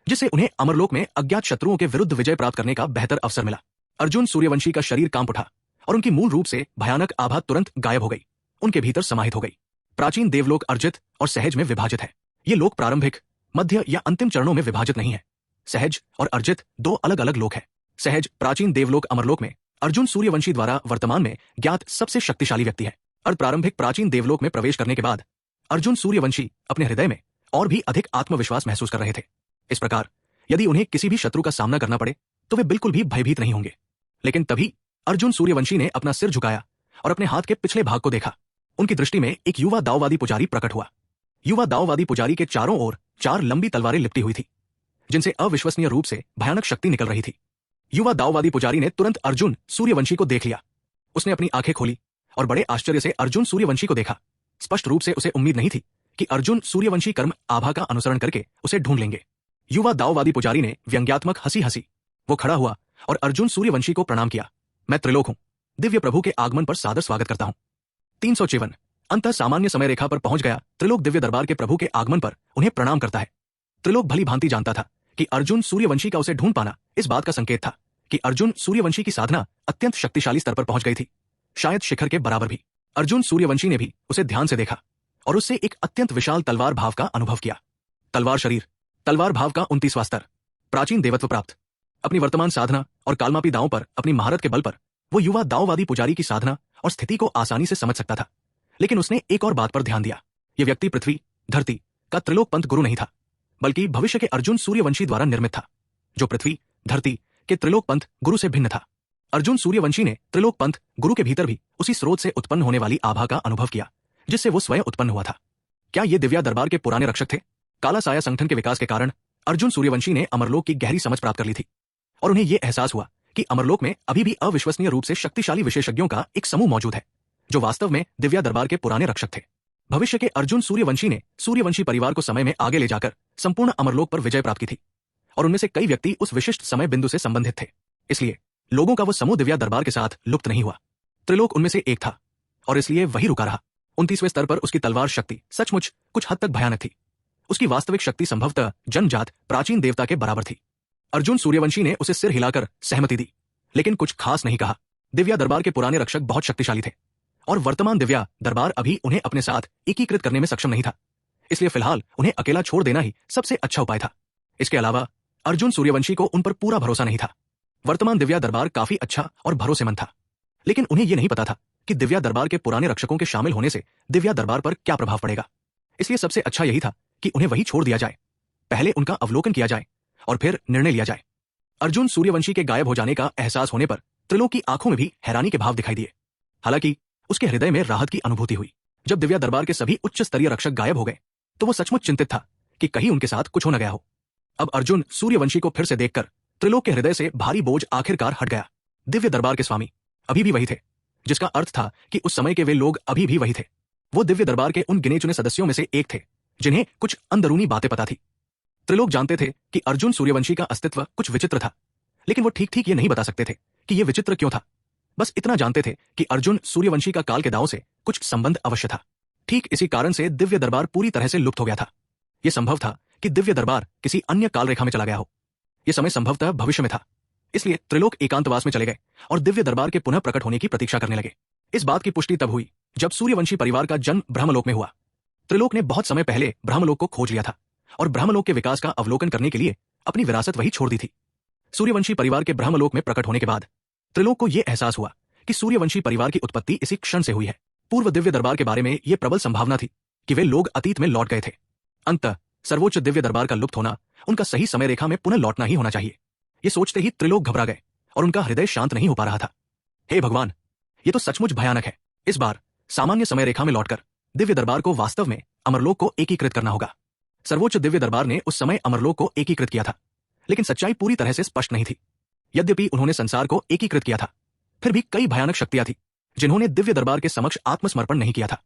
[SPEAKER 2] जिससे उन्हें अमरलोक में अज्ञात शत्रुओं के विरुद्ध विजय प्राप्त करने का बेहतर अवसर मिला। अर्जुन सूर्यवंशी का शरीर कांप उठा और उनकी मूल रूप से भयानक आभा तुरंत गायब हो गई, उनके भीतर समाहित हो गई। प्राचीन देवलोक अर्जित और सहज में विभाजित है। ये लोक प्रारंभिक, मध्य या अंतिम चरणों में विभाजित नहीं है। सहज और अर्जित 2 अलग अलग लोक है। सहज प्राचीन देवलोक अमरलोक में अर्जुन सूर्यवंशी द्वारा वर्तमान में ज्ञात सबसे शक्तिशाली व्यक्ति है। अर्ध प्रारंभिक प्राचीन देवलोक में प्रवेश करने के बाद अर्जुन सूर्यवंशी अपने हृदय में और भी अधिक आत्मविश्वास महसूस कर रहे थे। इस प्रकार यदि उन्हें किसी भी शत्रु का सामना करना पड़े तो वे बिल्कुल भी भयभीत नहीं होंगे। लेकिन तभी अर्जुन सूर्यवंशी ने अपना सिर झुकाया और अपने हाथ के पिछले भाग को देखा। उनकी दृष्टि में एक युवा दाववादी पुजारी प्रकट हुआ। युवा दाववादी पुजारी के चारों ओर 4 लंबी तलवारें लिपटी हुई थी, जिनसे अविश्वसनीय रूप से भयानक शक्ति निकल रही थी। युवा दाववादी पुजारी ने तुरंत अर्जुन सूर्यवंशी को देख लिया। उसने अपनी आंखें खोली और बड़े आश्चर्य से अर्जुन सूर्यवंशी को देखा। स्पष्ट रूप से उसे उम्मीद नहीं थी कि अर्जुन सूर्यवंशी कर्म आभा का अनुसरण करके उसे ढूंढ लेंगे। युवा दाववादी पुजारी ने व्यंग्यात्मक हंसी हंसी। वो खड़ा हुआ और अर्जुन सूर्यवंशी को प्रणाम किया। मैं त्रिलोक हूं, दिव्य प्रभु के आगमन पर सादर स्वागत करता हूं। 354 अंतः सामान्य समय रेखा पर पहुंच गया। त्रिलोक दिव्य दरबार के प्रभु के आगमन पर उन्हें प्रणाम करता है। त्रिलोक भली भांति जानता था कि अर्जुन सूर्यवंशी का उसे ढूंढ पाना इस बात का संकेत था कि अर्जुन सूर्यवंशी की साधना अत्यंत शक्तिशाली स्तर पर पहुंच गई थी, शायद शिखर के बराबर भी। अर्जुन सूर्यवंशी ने भी उसे ध्यान से देखा और उससे एक अत्यंत विशाल तलवार भाव का अनुभव किया। तलवार शरीर, तलवार भाव का 29वां स्तर, प्राचीन देवत्व प्राप्त। अपनी वर्तमान साधना और कालमापी दांव पर अपनी महारत के बल पर वो युवा दाववादी पुजारी की साधना और स्थिति को आसानी से समझ सकता था। लेकिन उसने एक और बात पर ध्यान दिया। ये व्यक्ति पृथ्वी धरती का त्रिलोक पंथ गुरु नहीं था, बल्कि भविष्य के अर्जुन सूर्यवंशी द्वारा निर्मित था, जो पृथ्वी धरती के त्रिलोक पंथ गुरु से भिन्न था। अर्जुन सूर्यवंशी ने त्रिलोक पंथ गुरु के भीतर भी उसी स्रोत से उत्पन्न होने वाली आभा का अनुभव किया जिससे वो स्वयं उत्पन्न हुआ था। क्या ये दिव्या दरबार के पुराने रक्षक थे? काला साया संगठन के विकास के कारण अर्जुन सूर्यवंशी ने अमरलोक की गहरी समझ प्राप्त कर ली थी और उन्हें यह एहसास हुआ कि अमरलोक में अभी भी अविश्वसनीय रूप से शक्तिशाली विशेषज्ञों का एक समूह मौजूद है, जो वास्तव में दिव्या दरबार के पुराने रक्षक थे। भविष्य के अर्जुन सूर्यवंशी ने सूर्यवंशी परिवार को समय में आगे ले जाकर संपूर्ण अमरलोक पर विजय प्राप्त की थी और उनमें से कई व्यक्ति उस विशिष्ट समय बिंदु से संबंधित थे। इसलिए लोगों का वो समूह दिव्या दरबार के साथ लुप्त नहीं हुआ। त्रिलोक उनमें से एक था और इसलिए वही रुका रहा। 29वें स्तर पर उसकी तलवार शक्ति सचमुच कुछ हद तक भयानक थी। उसकी वास्तविक शक्ति संभवतः जनजात प्राचीन देवता के बराबर थी। अर्जुन सूर्यवंशी ने उसे सिर हिलाकर सहमति दी, लेकिन कुछ खास नहीं कहा। दिव्या दरबार के पुराने रक्षक बहुत शक्तिशाली थे और वर्तमान दिव्या दरबार अभी उन्हें अपने साथ एकीकृत करने में सक्षम नहीं था। इसलिए फिलहाल उन्हें अकेला छोड़ देना ही सबसे अच्छा उपाय था। इसके अलावा अर्जुन सूर्यवंशी को उन पर पूरा भरोसा नहीं था। वर्तमान दिव्या दरबार काफी अच्छा और भरोसेमंद था, लेकिन उन्हें यह नहीं पता था कि दिव्या दरबार के पुराने रक्षकों के शामिल होने से दिव्या दरबार पर क्या प्रभाव पड़ेगा। इसलिए सबसे अच्छा यही था कि उन्हें वही छोड़ दिया जाए, पहले उनका अवलोकन किया जाए और फिर निर्णय लिया जाए। अर्जुन सूर्यवंशी के गायब हो जाने का एहसास होने पर त्रिलोक की आंखों में भी हैरानी के भाव दिखाई दिए। हालांकि उसके हृदय में राहत की अनुभूति हुई। जब दिव्या दरबार के सभी उच्च स्तरीय रक्षक गायब हो गए तो वो सचमुच चिंतित था कि कहीं उनके साथ कुछ हो न गया हो। अब अर्जुन सूर्यवंशी को फिर से देखकर त्रिलोक के हृदय से भारी बोझ आखिरकार हट गया। दिव्य दरबार के स्वामी अभी भी वही थे, जिसका अर्थ था कि उस समय के वे लोग अभी भी वही थे। वो दिव्य दरबार के उन गिने चुने सदस्यों में से एक थे जिन्हें कुछ अंदरूनी बातें पता थी। त्रिलोक जानते थे कि अर्जुन सूर्यवंशी का अस्तित्व कुछ विचित्र था, लेकिन वो ठीक ठीक ये नहीं बता सकते थे कि ये विचित्र क्यों था। बस इतना जानते थे कि अर्जुन सूर्यवंशी का काल के दांव से कुछ संबंध अवश्य था। ठीक इसी कारण से दिव्य दरबार पूरी तरह से लुप्त हो गया था। यह संभव था कि दिव्य दरबार किसी अन्य काल रेखा में चला गया हो। यह समय संभवतः भविष्य में था। इसलिए त्रिलोक एकांतवास में चले गए और दिव्य दरबार के पुनः प्रकट होने की प्रतीक्षा करने लगे। इस बात की पुष्टि तब हुई जब सूर्यवंशी परिवार का जन्म ब्रह्मलोक में हुआ। त्रिलोक ने बहुत समय पहले ब्रह्मलोक को खोज लिया था और ब्रह्मलोक के विकास का अवलोकन करने के लिए अपनी विरासत वही छोड़ दी थी। सूर्यवंशी परिवार के ब्रह्मलोक में प्रकट होने के बाद त्रिलोक को यह एहसास हुआ कि सूर्यवंशी परिवार की उत्पत्ति इसी क्षण से हुई है। पूर्व दिव्य दरबार के बारे में यह प्रबल संभावना थी कि वे लोग अतीत में लौट गए थे। अंततः सर्वोच्च दिव्य दरबार का लुप्त होना उनका सही समय रेखा में पुनः लौटना ही होना चाहिए। ये सोचते ही त्रिलोक घबरा गए और उनका हृदय शांत नहीं हो पा रहा था। हे भगवान, ये तो सचमुच भयानक है। इस बार सामान्य समय रेखा में लौटकर दिव्य दरबार को वास्तव में अमरलोक को एकीकृत करना होगा। सर्वोच्च दिव्य दरबार ने उस समय अमरलोक को एकीकृत किया था, लेकिन सच्चाई पूरी तरह से स्पष्ट नहीं थी। यद्यपि उन्होंने संसार को एकीकृत किया था, फिर भी कई भयानक शक्तियां थी जिन्होंने दिव्य दरबार के समक्ष आत्मसमर्पण नहीं किया था।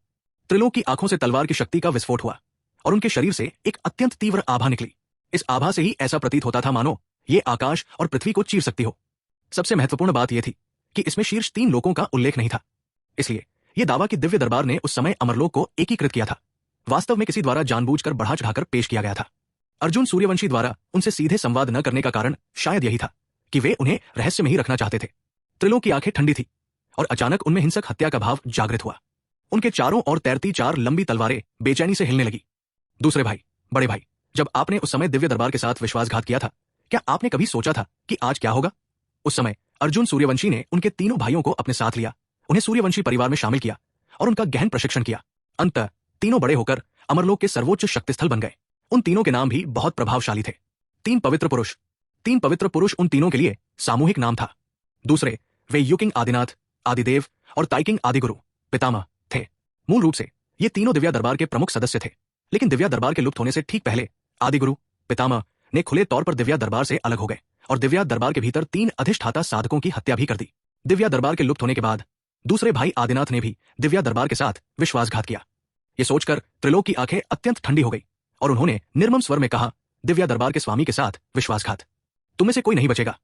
[SPEAKER 2] त्रिलोक की आंखों से तलवार की शक्ति का विस्फोट हुआ और उनके शरीर से एक अत्यंत तीव्र आभा निकली। इस आभा से ही ऐसा प्रतीत होता था मानो ये आकाश और पृथ्वी को चीर सकती हो। सबसे महत्वपूर्ण बात यह थी कि इसमें शीर्ष 3 लोकों का उल्लेख नहीं था। इसलिए यह दावा कि दिव्य दरबार ने उस समय अमरलोक को एकीकृत किया था वास्तव में किसी द्वारा जानबूझकर बढ़ा चढ़ाकर पेश किया गया था। अर्जुन सूर्यवंशी द्वारा उनसे सीधे संवाद न करने का कारण शायद यही था कि वे उन्हें रहस्य में ही रखना चाहते थे। त्रिलोक की आंखें ठंडी थी और अचानक उनमें हिंसक हत्या का भाव जागृत हुआ। उनके चारों ओर तैरती 4 लंबी तलवारें बेचैनी से हिलने लगी। दूसरे भाई, बड़े भाई, जब आपने उस समय दिव्य दरबार के साथ विश्वासघात किया था, क्या आपने कभी सोचा था कि आज क्या होगा? उस समय अर्जुन सूर्यवंशी ने उनके तीनों भाइयों को अपने साथ लिया, उन्हें सूर्यवंशी परिवार में शामिल किया और उनका गहन प्रशिक्षण किया। अंततः तीनों बड़े होकर अमरलोक के सर्वोच्च शक्तिस्थल बन गए। उन तीनों के नाम भी बहुत प्रभावशाली थे। 3 पवित्र पुरुष। 3 पवित्र पुरुष उन तीनों के लिए सामूहिक नाम था। दूसरे वे युकिंग आदिनाथ, आदिदेव और ताइकिंग आदिगुरु पितामह थे। मूल रूप से ये तीनों दिव्या दरबार के प्रमुख सदस्य थे, लेकिन दिव्या दरबार के लुप्त होने से ठीक पहले आदिगुरु पितामह ने खुले तौर पर दिव्या दरबार से अलग हो गए और दिव्या दरबार के भीतर 3 अधिष्ठाता साधकों की हत्या भी कर दी। दिव्या दरबार के लुप्त होने के बाद दूसरे भाई आदिनाथ ने भी दिव्या दरबार के साथ विश्वासघात किया। ये सोचकर त्रिलोक की आंखें अत्यंत ठंडी हो गई और उन्होंने निर्मम स्वर में कहा, दिव्या दरबार के स्वामी के साथ विश्वासघात, तुम में से कोई नहीं बचेगा।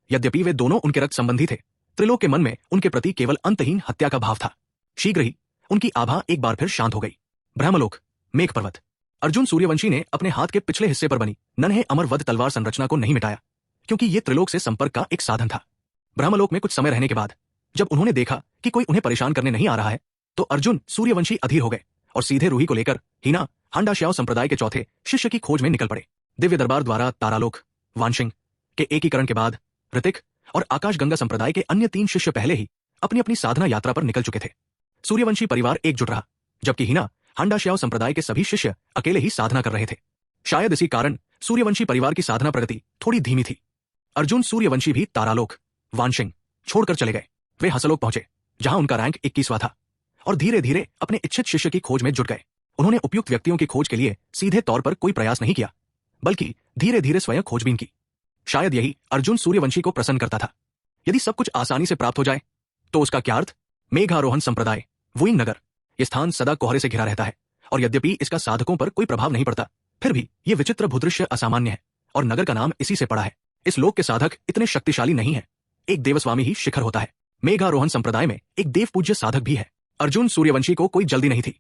[SPEAKER 2] यद्यपि वे दोनों उनके रक्त संबंधी थे, त्रिलोक के मन में उनके प्रति केवल अंतहीन हत्या का भाव था। शीघ्र ही उनकी आभा एक बार फिर शांत हो गई। ब्रह्मलोक, मेघ पर्वत। अर्जुन सूर्यवंशी ने अपने हाथ के पिछले हिस्से पर बनी नन्हे अमरवध तलवार संरचना को नहीं मिटाया, क्योंकि यह त्रिलोक से संपर्क का एक साधन था। ब्रह्मलोक में कुछ समय रहने के बाद जब उन्होंने देखा कि कोई उन्हें परेशान करने नहीं आ रहा है, तो अर्जुन सूर्यवंशी अधीर हो गए और सीधे रूही को लेकर हीना हांडाश्याओ संप्रदाय के चौथे शिष्य की खोज में निकल पड़े। दिव्य दरबार द्वारा तारालोक वानशिंग के एकीकरण के बाद ऋतिक और आकाशगंगा संप्रदाय के अन्य 3 शिष्य पहले ही अपनी अपनी साधना यात्रा पर निकल चुके थे। सूर्यवंशी परिवार एकजुट रहा, जबकि हीना हांडाश्याओ संप्रदाय के सभी शिष्य अकेले ही साधना कर रहे थे। शायद इसी कारण सूर्यवंशी परिवार की साधना प्रगति थोड़ी धीमी थी। अर्जुन सूर्यवंशी भी तारालोक वानशिंग छोड़कर चले गए। वे हसलोक पहुंचे, जहां उनका रैंक 21वां था, और धीरे धीरे अपने इच्छित शिष्य की खोज में जुट गए। उन्होंने उपयुक्त व्यक्तियों की खोज के लिए सीधे तौर पर कोई प्रयास नहीं किया, बल्कि धीरे धीरे स्वयं खोजबीन की। शायद यही अर्जुन सूर्यवंशी को प्रसन्न करता था। यदि सब कुछ आसानी से प्राप्त हो जाए तो उसका क्या अर्थ? मेघारोहण संप्रदाय वुइंग नगर, यह स्थान सदा कोहरे से घिरा रहता है, और यद्यपि इसका साधकों पर कोई प्रभाव नहीं पड़ता, फिर भी यह विचित्र भूदृश्य असामान्य है, और नगर का नाम इसी से पड़ा है। इस लोक के साधक इतने शक्तिशाली नहीं है, एक देवस्वामी ही शिखर होता है। मेघारोहण संप्रदाय में एक देव पूज्य साधक भी है। अर्जुन सूर्यवंशी को कोई जल्दी नहीं थी।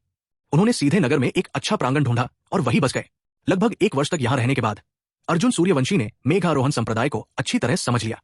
[SPEAKER 2] उन्होंने सीधे नगर में एक अच्छा प्रांगण ढूंढा और वहीं बस गए। लगभग 1 वर्ष तक यहां रहने के बाद अर्जुन सूर्यवंशी ने मेघारोहण संप्रदाय को अच्छी तरह समझ लिया।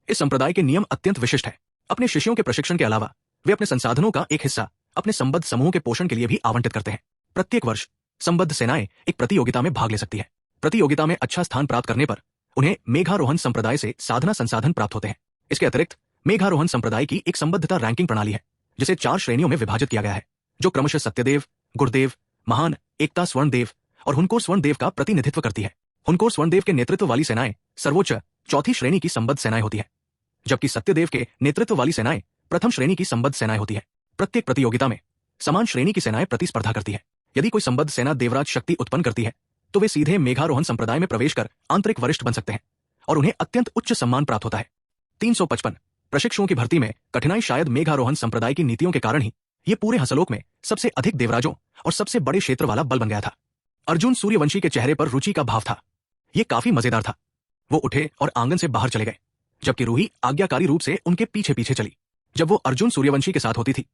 [SPEAKER 2] इस संप्रदाय के नियम अत्यंत विशिष्ट है। अपने शिष्यों के प्रशिक्षण के अलावा वे अपने संसाधनों का एक हिस्सा अपने संबद्ध समूह के पोषण के लिए भी आवंटित करते हैं। प्रत्येक वर्ष संबद्ध सेनाएं एक प्रतियोगिता में भाग ले सकती है। प्रतियोगिता में अच्छा स्थान प्राप्त करने पर उन्हें मेघारोहण संप्रदाय से साधना संसाधन प्राप्त होते हैं। इसके अतिरिक्त मेघारोहण संप्रदाय की एक संबद्धता रैंकिंग प्रणाली है, जिसे 4 श्रेणियों में विभाजित किया गया है, जो क्रमशः सत्यदेव, गुरुदेव, महान, एकता स्वर्णदेव और हुनकोर स्वर्णदेव का प्रतिनिधित्व करती है। हुनकोर स्वर्णदेव के नेतृत्व वाली सेनाएं सर्वोच्च चौथी श्रेणी की संबद्ध सेनाएं होती है, जबकि सत्यदेव के नेतृत्व वाली सेनाएं प्रथम श्रेणी की संबद्ध सेनाएं होती है। प्रत्येक प्रतियोगिता में समान श्रेणी की सेनाएं प्रतिस्पर्धा करती है। यदि कोई संबद्ध सेना देवराज शक्ति उत्पन्न करती है, तो वे सीधे मेघारोहण संप्रदाय में प्रवेश कर आंतरिक वरिष्ठ बन सकते हैं और उन्हें अत्यंत उच्च सम्मान प्राप्त होता है। 355 प्रशिक्षुओं की भर्ती में कठिनाई शायद मेघारोहण संप्रदाय की नीतियों के कारण ही ये पूरे हसलोक में सबसे अधिक देवराजों और सबसे बड़े क्षेत्र वाला बल बन गया था। अर्जुन सूर्यवंशी के चेहरे पर रुचि का भाव था। यह काफी मजेदार था। वो उठे और आंगन से बाहर चले गए, जबकि रूही आज्ञाकारी रूप से उनके पीछे पीछे चली। जब वो अर्जुन सूर्यवंशी के साथ होती थी,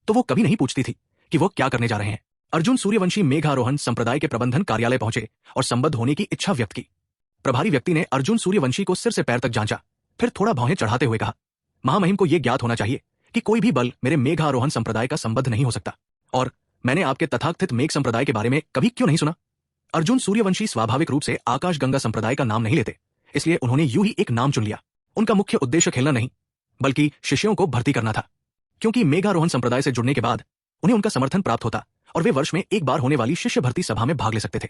[SPEAKER 2] तो वो कभी नहीं पूछती थी कि वो क्या करने जा रहे हैं। अर्जुन सूर्यवंशी मेघारोहण संप्रदाय के प्रबंधन कार्यालय पहुंचे और संबद्ध होने की इच्छा व्यक्त की। प्रभारी व्यक्ति ने अर्जुन सूर्यवंशी को सिर से पैर तक जांचा, फिर थोड़ा भौहें चढ़ाते हुए कहा, महामहिम को यह ज्ञात होना चाहिए कि कोई भी बल मेरे मेघारोहण संप्रदाय का संबद्ध नहीं हो सकता, और मैंने आपके तथाकथित मेघ संप्रदाय के बारे में कभी क्यों नहीं सुना? अर्जुन सूर्यवंशी स्वाभाविक रूप से आकाशगंगा संप्रदाय का नाम नहीं लेते, इसलिए उन्होंने यूं ही एक नाम चुन लिया। उनका मुख्य उद्देश्य खेलना नहीं, बल्कि शिष्यों को भर्ती करना था, क्योंकि मेघारोहण संप्रदाय से जुड़ने के बाद उन्हें उनका समर्थन प्राप्त होता और वे वर्ष में एक बार होने वाली शिष्य भर्ती सभा में भाग ले सकते थे,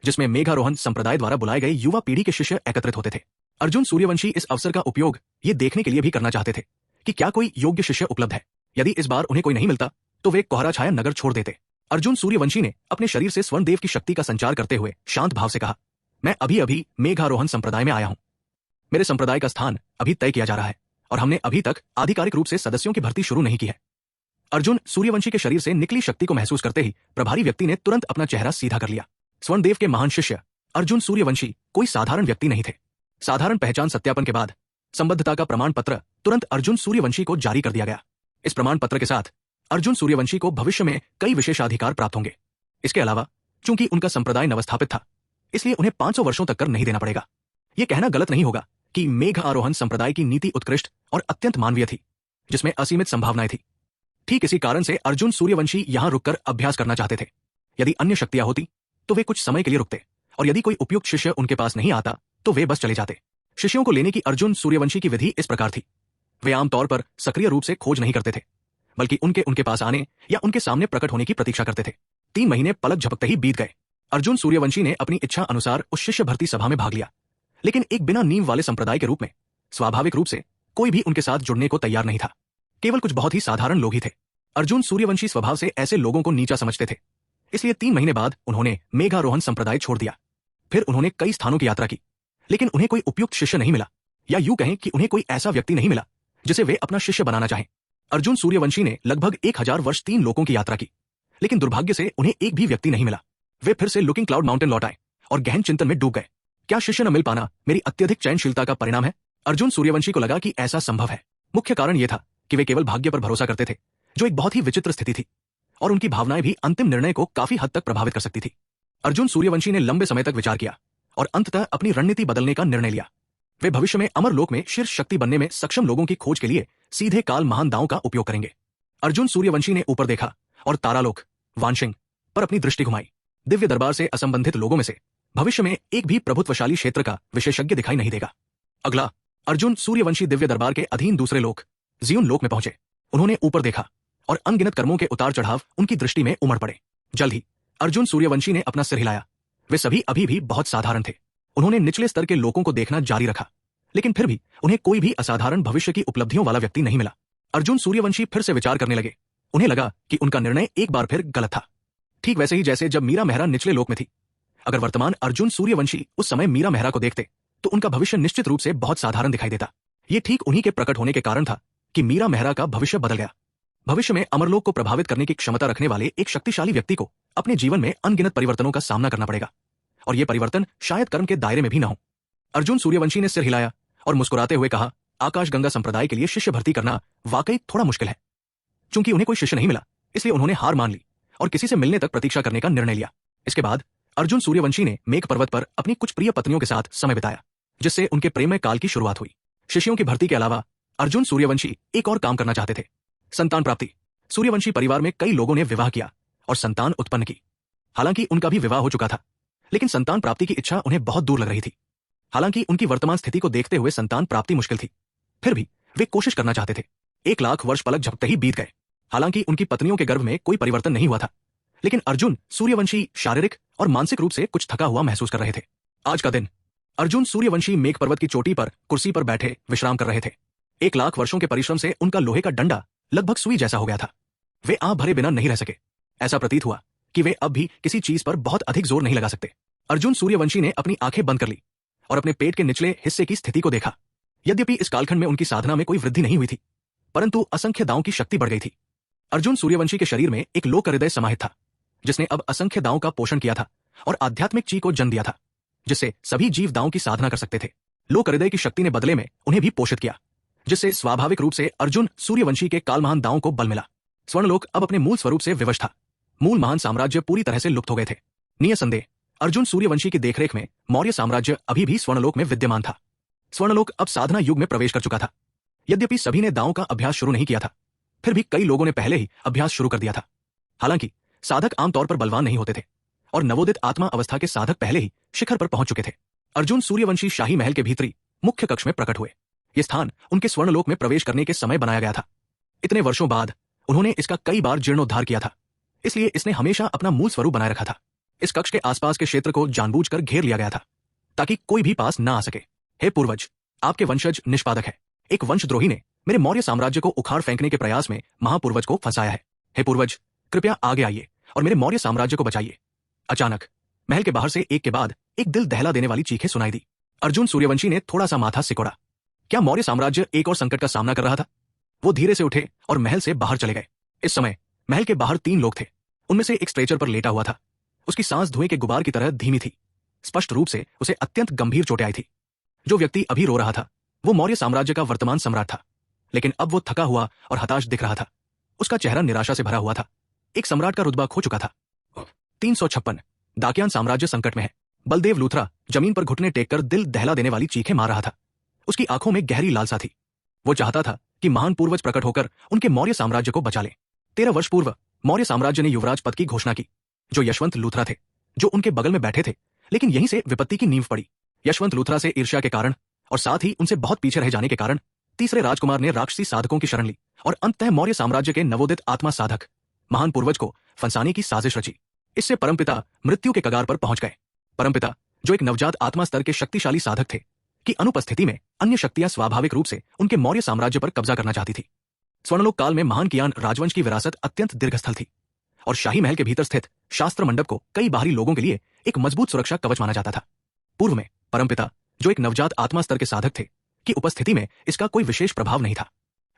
[SPEAKER 2] जिसमें मेघारोहण संप्रदाय द्वारा बुलाए गए युवा पीढ़ी के शिष्य एकत्रित होते थे। अर्जुन सूर्यवंशी इस अवसर का उपयोग ये देखने के लिए भी करना चाहते थे कि क्या कोई योग्य शिष्य उपलब्ध है। यदि इस बार उन्हें कोई नहीं मिलता, तो वे कोहरा छाया नगर छोड़ देते। अर्जुन सूर्यवंशी ने अपने शरीर से स्वर्णदेव की शक्ति का संचार करते हुए शांत भाव से कहा, मैं अभी अभी मेघारोहण संप्रदाय में आया हूं। मेरे संप्रदाय का स्थान अभी तय किया जा रहा है और हमने अभी तक आधिकारिक रूप से सदस्यों की भर्ती शुरू नहीं की है। अर्जुन सूर्यवंशी के शरीर से निकली शक्ति को महसूस करते ही प्रभारी व्यक्ति ने तुरंत अपना चेहरा सीधा कर लिया। स्वर्णदेव के महान शिष्य अर्जुन सूर्यवंशी कोई साधारण व्यक्ति नहीं थे। साधारण पहचान सत्यापन के बाद संबद्धता का प्रमाण पत्र तुरंत अर्जुन सूर्यवंशी को जारी कर दिया गया। इस प्रमाण पत्र के साथ अर्जुन सूर्यवंशी को भविष्य में कई विशेषाधिकार प्राप्त होंगे। इसके अलावा चूंकि उनका संप्रदाय नवस्थापित था, इसलिए उन्हें 500 वर्षों तक कर नहीं देना पड़ेगा। यह कहना गलत नहीं होगा कि मेघ आरोहण संप्रदाय की नीति उत्कृष्ट और अत्यंत मानवीय थी, जिसमें असीमित संभावनाएं थी। ठीक इसी कारण से अर्जुन सूर्यवंशी यहां रुककर अभ्यास करना चाहते थे। यदि अन्य शक्तियां होती तो वे कुछ समय के लिए रुकते, और यदि कोई उपयुक्त शिष्य उनके पास नहीं आता तो वे बस चले जाते। शिष्यों को लेने की अर्जुन सूर्यवंशी की विधि इस प्रकार थी। वे आमतौर पर सक्रिय रूप से खोज नहीं करते थे, बल्कि उनके पास आने या उनके सामने प्रकट होने की प्रतीक्षा करते थे। 3 महीने पलक झपकते ही बीत गए। अर्जुन सूर्यवंशी ने अपनी इच्छा अनुसार उस शिष्य भर्ती सभा में भाग लिया, लेकिन एक बिना नींव वाले संप्रदाय के रूप में स्वाभाविक रूप से कोई भी उनके साथ जुड़ने को तैयार नहीं था। केवल कुछ बहुत ही साधारण लोग ही थे। अर्जुन सूर्यवंशी स्वभाव से ऐसे लोगों को नीचा समझते थे, इसलिए 3 महीने बाद उन्होंने मेघारोहण संप्रदाय छोड़ दिया। फिर उन्होंने कई स्थानों की यात्रा की, लेकिन उन्हें कोई उपयुक्त शिष्य नहीं मिला, या यूं कहें कि उन्हें कोई ऐसा व्यक्ति नहीं मिला जिसे वे अपना शिष्य बनाना चाहें। अर्जुन सूर्यवंशी ने लगभग 1000 वर्ष 3 लोकों की यात्रा की, लेकिन दुर्भाग्य से उन्हें एक भी व्यक्ति नहीं मिला। वे फिर से लुकिंग क्लाउड माउंटेन लौट आए और गहन चिंतन में डूब गए। क्या शिष्य न मिल पाना मेरी अत्यधिक चयनशीलता का परिणाम है? अर्जुन सूर्यवंशी को लगा कि ऐसा संभव है। मुख्य कारण यह था कि वे केवल भाग्य पर भरोसा करते थे, जो एक बहुत ही विचित्र स्थिति थी, और उनकी भावनाएं भी अंतिम निर्णय को काफी हद तक प्रभावित कर सकती थी। अर्जुन सूर्यवंशी ने लंबे समय तक विचार किया और अंततः अपनी रणनीति बदलने का निर्णय लिया। वे भविष्य में अमरलोक में शीर्ष शक्ति बनने में सक्षम लोगों की खोज के लिए सीधे काल महान दांव का उपयोग करेंगे। अर्जुन सूर्यवंशी ने ऊपर देखा और तारालोक वानशिंग पर अपनी दृष्टि घुमाई। दिव्य दरबार से असंबंधित लोगों में से भविष्य में एक भी प्रभुत्वशाली क्षेत्र का विशेषज्ञ दिखाई नहीं देगा। अगला, अर्जुन सूर्यवंशी दिव्य दरबार के अधीन दूसरे लोक जीवन लोक में पहुंचे। उन्होंने ऊपर देखा और अनगिनत कर्मों के उतार चढ़ाव उनकी दृष्टि में उमड़ पड़े। जल्द ही अर्जुन सूर्यवंशी ने अपना सिर हिलाया। वे सभी अभी भी बहुत साधारण थे। उन्होंने निचले स्तर के लोगों को देखना जारी रखा, लेकिन फिर भी उन्हें कोई भी असाधारण भविष्य की उपलब्धियों वाला व्यक्ति नहीं मिला। अर्जुन सूर्यवंशी फिर से विचार करने लगे। उन्हें लगा कि उनका निर्णय एक बार फिर गलत था, ठीक वैसे ही जैसे जब मीरा मेहरा निचले लोक में थी। अगर वर्तमान अर्जुन सूर्यवंशी उस समय मीरा मेहरा को देखते तो उनका भविष्य निश्चित रूप से बहुत साधारण दिखाई देता। ये ठीक उन्हीं के प्रकट होने के कारण था कि मीरा मेहरा का भविष्य बदल गया। भविष्य में अमरलोक को प्रभावित करने की क्षमता रखने वाले एक शक्तिशाली व्यक्ति को अपने जीवन में अनगिनत परिवर्तनों का सामना करना पड़ेगा, और ये परिवर्तन शायद कर्म के दायरे में भी न हो। अर्जुन सूर्यवंशी ने सिर हिलाया और मुस्कुराते हुए कहा, आकाशगंगा संप्रदाय के लिए शिष्य भर्ती करना वाकई थोड़ा मुश्किल है। चूंकि उन्हें कोई शिष्य नहीं मिला, इसलिए उन्होंने हार मान ली और किसी से मिलने तक प्रतीक्षा करने का निर्णय लिया। इसके बाद अर्जुन सूर्यवंशी ने मेघ पर्वत पर अपनी कुछ प्रिय पत्नियों के साथ समय बिताया, जिससे उनके प्रेममय काल की शुरुआत हुई। शिष्यों की भर्ती के अलावा अर्जुन सूर्यवंशी एक और काम करना चाहते थे, संतान प्राप्ति। सूर्यवंशी परिवार में कई लोगों ने विवाह किया और संतान उत्पन्न की। हालांकि उनका भी विवाह हो चुका था, लेकिन संतान प्राप्ति की इच्छा उन्हें बहुत दूर लग रही थी। हालांकि उनकी वर्तमान स्थिति को देखते हुए संतान प्राप्ति मुश्किल थी, फिर भी वे कोशिश करना चाहते थे। 1 लाख वर्ष पलक झपकते ही बीत गए। हालांकि उनकी पत्नियों के गर्भ में कोई परिवर्तन नहीं हुआ था, लेकिन अर्जुन सूर्यवंशी शारीरिक और मानसिक रूप से कुछ थका हुआ महसूस कर रहे थे। आज का दिन, अर्जुन सूर्यवंशी मेघ पर्वत की चोटी पर कुर्सी पर बैठे विश्राम कर रहे थे। 1 लाख वर्षों के परिश्रम से उनका लोहे का डंडा लगभग सुई जैसा हो गया था। वे आंख भरे बिना नहीं रह सके। ऐसा प्रतीत हुआ कि वे अब भी किसी चीज पर बहुत अधिक जोर नहीं लगा सकते। अर्जुन सूर्यवंशी ने अपनी आंखें बंद कर ली और अपने पेट के निचले हिस्से की स्थिति को देखा। यद्यपि इस कालखंड में उनकी साधना में कोई वृद्धि नहीं हुई थी, परंतु असंख्य दांव की शक्ति बढ़ गई थी। अर्जुन सूर्यवंशी के शरीर में एक लोक हृदय समाहित था, जिसने अब असंख्य दांव का पोषण किया था और आध्यात्मिक ची को जन्म दिया था, जिससे सभी जीव दांव की साधना कर सकते थे। लोक हृदय की शक्ति ने बदले में उन्हें भी पोषित किया, जिससे स्वाभाविक रूप से अर्जुन सूर्यवंशी के कालमहान दांव को बल मिला। स्वर्णलोक अब अपने मूल स्वरूप से विवश था। मूल महान साम्राज्य पूरी तरह से लुप्त हो गए थे। निसंदेह अर्जुन सूर्यवंशी की देखरेख में मौर्य साम्राज्य अभी भी स्वर्णलोक में विद्यमान था। स्वर्णलोक अब साधना युग में प्रवेश कर चुका था। यद्यपि सभी ने दांव का अभ्यास शुरू नहीं किया था, फिर भी कई लोगों ने पहले ही अभ्यास शुरू कर दिया था। हालांकि साधक आमतौर पर बलवान नहीं होते थे और नवोदित आत्मा अवस्था के साधक पहले ही शिखर पर पहुंच चुके थे। अर्जुन सूर्यवंशी शाही महल के भीतरी मुख्य कक्ष में प्रकट हुए। यह स्थान उनके स्वर्णलोक में प्रवेश करने के समय बनाया गया था। इतने वर्षों बाद उन्होंने इसका कई बार जीर्णोद्धार किया था, इसलिए इसने हमेशा अपना मूल स्वरूप बनाए रखा था। इस कक्ष के आसपास के क्षेत्र को जानबूझकर घेर लिया गया था, ताकि कोई भी पास ना आ सके। हे पूर्वज, आपके वंशज निष्पादक है। एक वंशद्रोही ने मेरे मौर्य साम्राज्य को उखाड़ फेंकने के प्रयास में महापूर्वज को फंसाया है। हे पूर्वज, कृपया आगे आइए और मेरे मौर्य साम्राज्य को बचाइए। अचानक महल के बाहर से एक के बाद एक दिल दहला देने वाली चीखें सुनाई दी। अर्जुन सूर्यवंशी ने थोड़ा सा माथा सिकोड़ा। क्या मौर्य साम्राज्य एक और संकट का सामना कर रहा था? वो धीरे से उठे और महल से बाहर चले गए। इस समय महल के बाहर 3 लोग थे। उनमें से एक स्ट्रेचर पर लेटा हुआ था। उसकी सांस धुएं के गुबार की तरह धीमी थी। स्पष्ट रूप से उसे अत्यंत गंभीर चोटें आई थी। जो व्यक्ति अभी रो रहा था वो मौर्य साम्राज्य का वर्तमान सम्राट था, लेकिन अब वो थका हुआ और हताश दिख रहा था। उसका चेहरा निराशा से भरा हुआ था। एक सम्राट का रुतबा खो चुका था। 356 दाकियान साम्राज्य संकट में है। बलदेव लूथरा जमीन पर घुटने टेककर दिल दहला देने वाली चीखें मार रहा था। उसकी आंखों में गहरी लालसा थी। वो चाहता था कि महान पूर्वज प्रकट होकर उनके मौर्य साम्राज्य को बचा ले। 13 वर्ष पूर्व मौर्य साम्राज्य ने युवराज पद की घोषणा की, जो यशवंत लूथरा थे, जो उनके बगल में बैठे थे। लेकिन यहीं से विपत्ति की नींव पड़ी। यशवंत लूथरा से ईर्ष्या के कारण और साथ ही उनसे बहुत पीछे रह जाने के कारण तीसरे राजकुमार ने राक्षसी साधकों की शरण ली और अंततः मौर्य साम्राज्य के नवोदित आत्मा साधक महान पूर्वज को फंसाने की साजिश रची। इससे परमपिता मृत्यु के कगार पर पहुंच गए। परमपिता, जो एक नवजात आत्मा स्तर के शक्तिशाली साधक थे, की अनुपस्थिति में अन्य शक्तियां स्वाभाविक रूप से उनके मौर्य साम्राज्य पर कब्जा करना चाहती थी। स्वर्णलोक काल में महान कियान राजवंश की विरासत अत्यंत दीर्घस्थल थी और शाही महल के भीतर स्थित शास्त्र मंडप को कई बाहरी लोगों के लिए एक मजबूत सुरक्षा कवच माना जाता था। पूर्व में परमपिता, जो एक नवजात आत्मा स्तर के साधक थे, की उपस्थिति में इसका कोई विशेष प्रभाव नहीं था।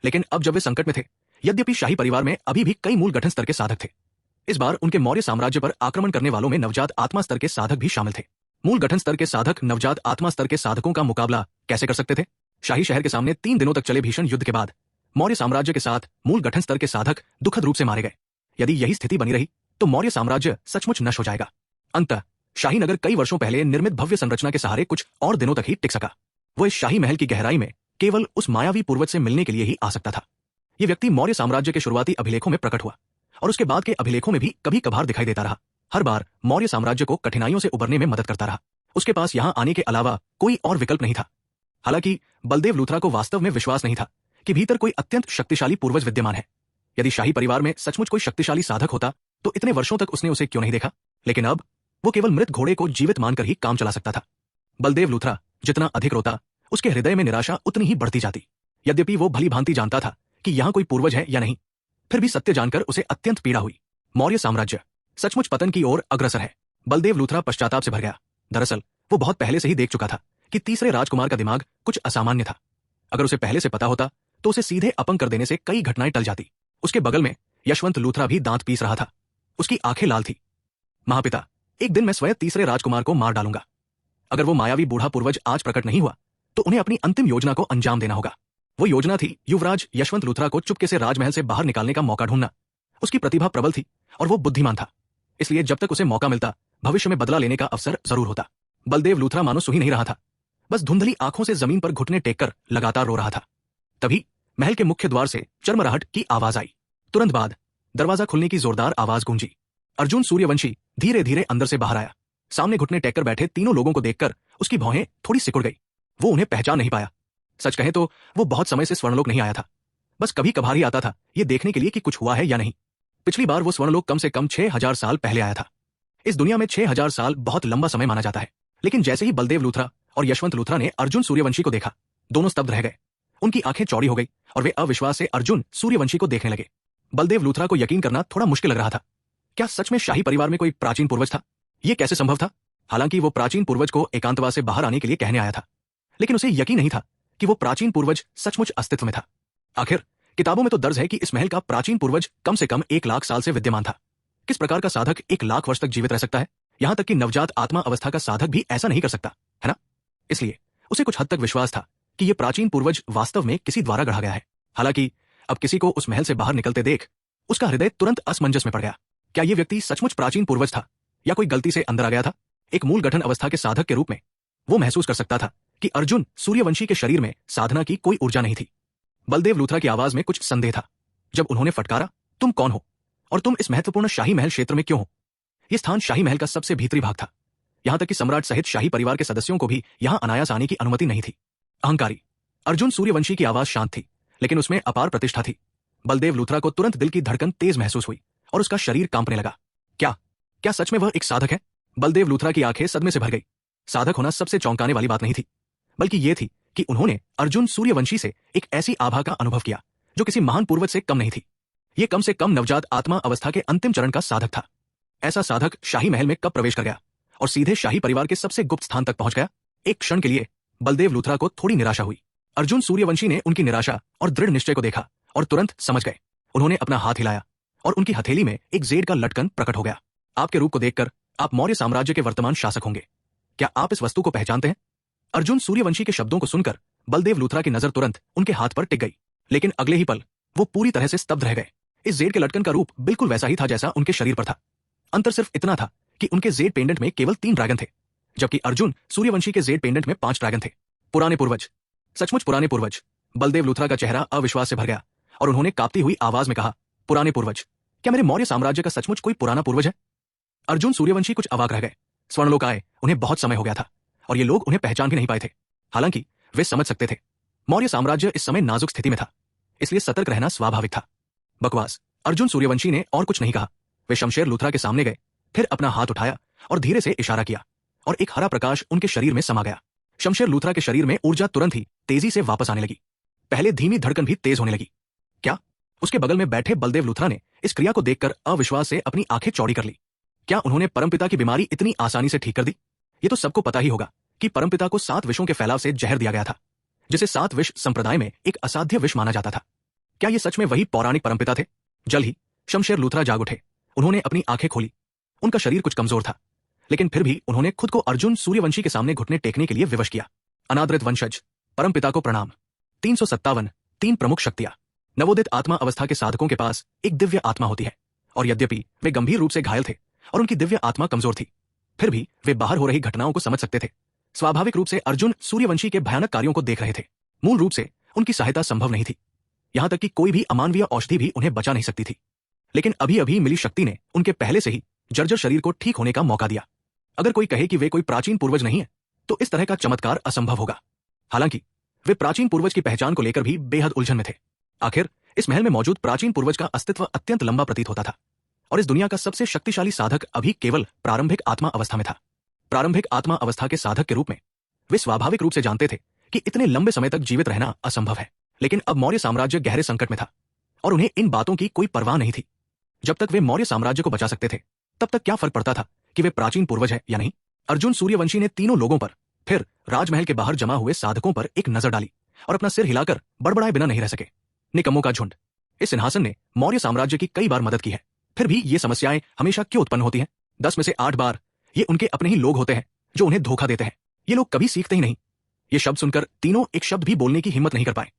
[SPEAKER 2] लेकिन अब जब वे संकट में थे, यद्यपि शाही परिवार में अभी भी कई मूल गठन स्तर के साधक थे, इस बार उनके मौर्य साम्राज्य पर आक्रमण करने वालों में नवजात आत्मा स्तर के साधक भी शामिल थे। मूल गठन स्तर के साधक नवजात आत्मा स्तर के साधकों का मुकाबला कैसे कर सकते थे? शाही शहर के सामने 3 दिनों तक चले भीषण युद्ध के बाद मौर्य साम्राज्य के साथ मूल गठन स्तर के साधक दुखद रूप से मारे गए। यदि यही स्थिति बनी रही तो मौर्य साम्राज्य सचमुच नष्ट हो जाएगा। अंततः शाही नगर कई वर्षों पहले निर्मित भव्य संरचना के सहारे कुछ और दिनों तक ही टिक सका। वो इस शाही महल की गहराई में केवल उस मायावी पूर्वज से मिलने के लिए ही आ सकता था। ये व्यक्ति मौर्य साम्राज्य के शुरुआती अभिलेखों में प्रकट हुआ और उसके बाद के अभिलेखों में भी कभी कभार दिखाई देता रहा। हर बार मौर्य साम्राज्य को कठिनाइयों से उबरने में मदद करता रहा। उसके पास यहां आने के अलावा कोई और विकल्प नहीं था। हालांकि बलदेव लूथरा को वास्तव में विश्वास नहीं था कि भीतर कोई अत्यंत शक्तिशाली पूर्वज विद्यमान है। यदि शाही परिवार में सचमुच कोई शक्तिशाली साधक होता तो इतने वर्षों तक उसने उसे क्यों नहीं देखा? लेकिन अब वो केवल मृत घोड़े को जीवित मानकर ही काम चला सकता था। बलदेव लूथरा जितना अधिक रोता, उसके हृदय में निराशा उतनी ही बढ़ती जाती। यद्यपि वो भली भांति जानता था कि यहां कोई पूर्वज है या नहीं, फिर भी सत्य जानकर उसे अत्यंत पीड़ा हुई। मौर्य साम्राज्य सचमुच पतन की ओर अग्रसर है। बलदेव लूथरा पश्चाताप से भर गया। दरअसल वो बहुत पहले से ही देख चुका था कि तीसरे राजकुमार का दिमाग कुछ असामान्य था। अगर उसे पहले से पता होता तो उसे सीधे अपंग कर देने से कई घटनाएं टल जाती। उसके बगल में यशवंत लूथरा भी दांत पीस रहा था। उसकी आंखें लाल थी। महापिता, एक दिन मैं स्वयं तीसरे राजकुमार को मार डालूंगा। अगर वो मायावी बूढ़ा पूर्वज आज प्रकट नहीं हुआ तो उन्हें अपनी अंतिम योजना को अंजाम देना होगा। वो योजना थी युवराज यशवंत लूथरा को चुपके से राजमहल से बाहर निकालने का मौका ढूंढना। उसकी प्रतिभा प्रबल थी और वो बुद्धिमान था, इसलिए जब तक उसे मौका मिलता भविष्य में बदला लेने का अवसर जरूर होता। बलदेव लूथरा मानो सो ही नहीं रहा था, बस धुंधली आंखों से जमीन पर घुटने टेककर लगातार रो रहा था। तभी महल के मुख्य द्वार से चरमराहट की आवाज आई। तुरंत बाद दरवाजा खुलने की जोरदार आवाज गूंजी। अर्जुन सूर्यवंशी धीरे धीरे अंदर से बाहर आया। सामने घुटने टेककर बैठे तीनों लोगों को देखकर उसकी भौहें थोड़ी सिकुड़ गई। वो उन्हें पहचान नहीं पाया। सच कहें तो वो बहुत समय से स्वर्णलोक नहीं आया था। बस कभी कभार ही आता था ये देखने के लिए कि कुछ हुआ है या नहीं। पिछली बार वो स्वर्णलोक कम से कम 6000 साल पहले आया था। इस दुनिया में 6000 साल बहुत लंबा समय माना जाता है। लेकिन जैसे ही बलदेव लूथरा और यशवंत लूथरा ने अर्जुन सूर्यवंशी को देखा, दोनों स्तब्ध रह गए। उनकी आंखें चौड़ी हो गई और वे अविश्वास से अर्जुन सूर्यवंशी को देखने लगे। बलदेव लूथरा को यकीन करना थोड़ा मुश्किल लग रहा था। क्या सच में शाही परिवार में कोई प्राचीन पूर्वज था? ये कैसे संभव था? हालांकि वो प्राचीन पूर्वज को एकांतवास से बाहर आने के लिए कहने आया था, लेकिन उसे यकीन नहीं था कि वो प्राचीन पूर्वज सचमुच अस्तित्व में था। आखिर किताबों में तो दर्ज है कि इस महल का प्राचीन पूर्वज कम से कम 1 लाख साल से विद्यमान था। किस प्रकार का साधक 1 लाख वर्ष तक जीवित रह सकता है? यहां तक कि नवजात आत्मा अवस्था का साधक भी ऐसा नहीं कर सकता, है ना? इसलिए उसे कुछ हद तक विश्वास था कि ये प्राचीन पूर्वज वास्तव में किसी द्वारा गढ़ा गया है। हालांकि अब किसी को उस महल से बाहर निकलते देख उसका हृदय तुरंत असमंजस में पड़ गया। क्या ये व्यक्ति सचमुच प्राचीन पूर्वज था या कोई गलती से अंदर आ गया था? एक मूल गठन अवस्था के साधक के रूप में वो महसूस कर सकता था कि अर्जुन सूर्यवंशी के शरीर में साधना की कोई ऊर्जा नहीं थी। बलदेव लूथरा की आवाज में कुछ संदेह था जब उन्होंने फटकारा, तुम कौन हो और तुम इस महत्वपूर्ण शाही महल क्षेत्र में क्यों हो? यह स्थान शाही महल का सबसे भीतरी भाग था। यहां तक कि सम्राट सहित शाही परिवार के सदस्यों को भी यहां अनायास आने की अनुमति नहीं थी। अहंकारी अर्जुन सूर्यवंशी की आवाज शांत थी, लेकिन उसमें अपार प्रतिष्ठा थी। बलदेव लूथरा को तुरंत दिल की धड़कन तेज महसूस हुई और उसका शरीर कांपने लगा। क्या सच में वह एक साधक है? बलदेव लूथरा की आंखें सदमे से भर गई। साधक होना सबसे चौंकाने वाली बात नहीं थी, बल्कि यह थी कि उन्होंने अर्जुन सूर्यवंशी से एक ऐसी आभा का अनुभव किया जो किसी महान पूर्वज से कम नहीं थी। यह कम से कम नवजात आत्मा अवस्था के अंतिम चरण का साधक था। ऐसा साधक शाही महल में कब प्रवेश कर गया और सीधे शाही परिवार के सबसे गुप्त स्थान तक पहुंच गया? एक क्षण के लिए बलदेव लूथरा को थोड़ी निराशा हुई। अर्जुन सूर्यवंशी ने उनकी निराशा और दृढ़ निश्चय को देखा और तुरंत समझ गए। उन्होंने अपना हाथ हिलाया और उनकी हथेली में एक जेड का लटकन प्रकट हो गया। आपके रूप को देखकर आप मौर्य साम्राज्य के वर्तमान शासक होंगे। क्या आप इस वस्तु को पहचानते हैं? अर्जुन सूर्यवंशी के शब्दों को सुनकर बलदेव लूथरा की नजर तुरंत उनके हाथ पर टिक गई, लेकिन अगले ही पल वो पूरी तरह से स्तब्ध रह गए। इस जेड के लटकन का रूप बिल्कुल वैसा ही था जैसा उनके शरीर पर था। अंतर सिर्फ इतना था कि उनके जेड पेंडेंट में केवल 3 ड्रैगन थे, जबकि अर्जुन सूर्यवंशी के जेड पेंडेंट में 5 ड्रैगन थे। पुराने पूर्वज, सचमुच पुराने पूर्वज। बलदेव लूथरा का चेहरा अविश्वास से भर गया और उन्होंने कांपती हुई आवाज में कहा, पुराने पूर्वज? क्या मेरे मौर्य साम्राज्य का सचमुच कोई पुराना पूर्वज है? अर्जुन सूर्यवंशी कुछ अवाक रह गए। स्वर्णलोक आए उन्हें बहुत समय हो गया था और ये लोग उन्हें पहचान भी नहीं पाए थे। हालांकि वे समझ सकते थे मौर्य साम्राज्य इस समय नाजुक स्थिति में था, इसलिए सतर्क रहना स्वाभाविक था। बकवास। अर्जुन सूर्यवंशी ने और कुछ नहीं कहा। वे शमशेर लूथरा के सामने गए, फिर अपना हाथ उठाया और धीरे से इशारा किया और एक हरा प्रकाश उनके शरीर में समा गया। शमशेर लूथरा के शरीर में ऊर्जा तुरंत ही तेजी से वापस आने लगी। पहले धीमी धड़कन भी तेज होने लगी। क्या उसके बगल में बैठे बलदेव लूथरा ने इस क्रिया को देखकर अविश्वास से अपनी आंखें चौड़ी कर ली। क्या उन्होंने परमपिता की बीमारी इतनी आसानी से ठीक कर दी? ये तो सबको पता ही होगा कि परमपिता को 7 विषों के फैलाव से जहर दिया गया था, जिसे 7 विष संप्रदाय में एक असाध्य विष माना जाता था। क्या ये सच में वही पौराणिक परमपिता थे? जल्द ही शमशेर लूथरा जाग उठे। उन्होंने अपनी आंखें खोली। उनका शरीर कुछ कमजोर था, लेकिन फिर भी उन्होंने खुद को अर्जुन सूर्यवंशी के सामने घुटने टेकने के लिए विवश किया। अनादृत वंशज, परमपिता को प्रणाम। 357 3 प्रमुख शक्तियां। नवोदित आत्मा अवस्था के साधकों के पास एक दिव्य आत्मा होती है, और यद्यपि वे गंभीर रूप से घायल थे और उनकी दिव्य आत्मा कमजोर थी, फिर भी वे बाहर हो रही घटनाओं को समझ सकते थे। स्वाभाविक रूप से अर्जुन सूर्यवंशी के भयानक कार्यों को देख रहे थे। मूल रूप से उनकी सहायता संभव नहीं थी, यहां तक कि कोई भी अमानवीय औषधि भी उन्हें बचा नहीं सकती थी। लेकिन अभी अभी मिली शक्ति ने उनके पहले से ही जर्जर शरीर को ठीक होने का मौका दिया। अगर कोई कहे कि वे कोई प्राचीन पूर्वज नहीं है, तो इस तरह का चमत्कार असंभव होगा। हालांकि वे प्राचीन पूर्वज की पहचान को लेकर भी बेहद उलझन में थे। आखिर इस महल में मौजूद प्राचीन पूर्वज का अस्तित्व अत्यंत लंबा प्रतीत होता था, और इस दुनिया का सबसे शक्तिशाली साधक अभी केवल प्रारंभिक आत्मा अवस्था में था। प्रारंभिक आत्मा अवस्था के साधक के रूप में वे स्वाभाविक रूप से जानते थे कि इतने लंबे समय तक जीवित रहना असंभव है। लेकिन अब मौर्य साम्राज्य गहरे संकट में था, और उन्हें इन बातों की कोई परवाह नहीं थी। जब तक वे मौर्य साम्राज्य को बचा सकते थे, तब तक क्या फर्क पड़ता था कि वे प्राचीन पूर्वज है या नहीं। अर्जुन सूर्यवंशी ने तीनों लोगों पर, फिर राजमहल के बाहर जमा हुए साधकों पर एक नजर डाली और अपना सिर हिलाकर बड़बड़ाए बिना नहीं रह सके। निकम्मों का झुंड। इस सिंहासन ने मौर्य साम्राज्य की कई बार मदद की है, फिर भी ये समस्याएं हमेशा क्यों उत्पन्न होती हैं? 10 में से 8 बार ये उनके अपने ही लोग होते हैं जो उन्हें धोखा देते हैं। ये लोग कभी सीखते ही नहीं। ये शब्द सुनकर तीनों एक शब्द भी बोलने की हिम्मत नहीं कर पाए,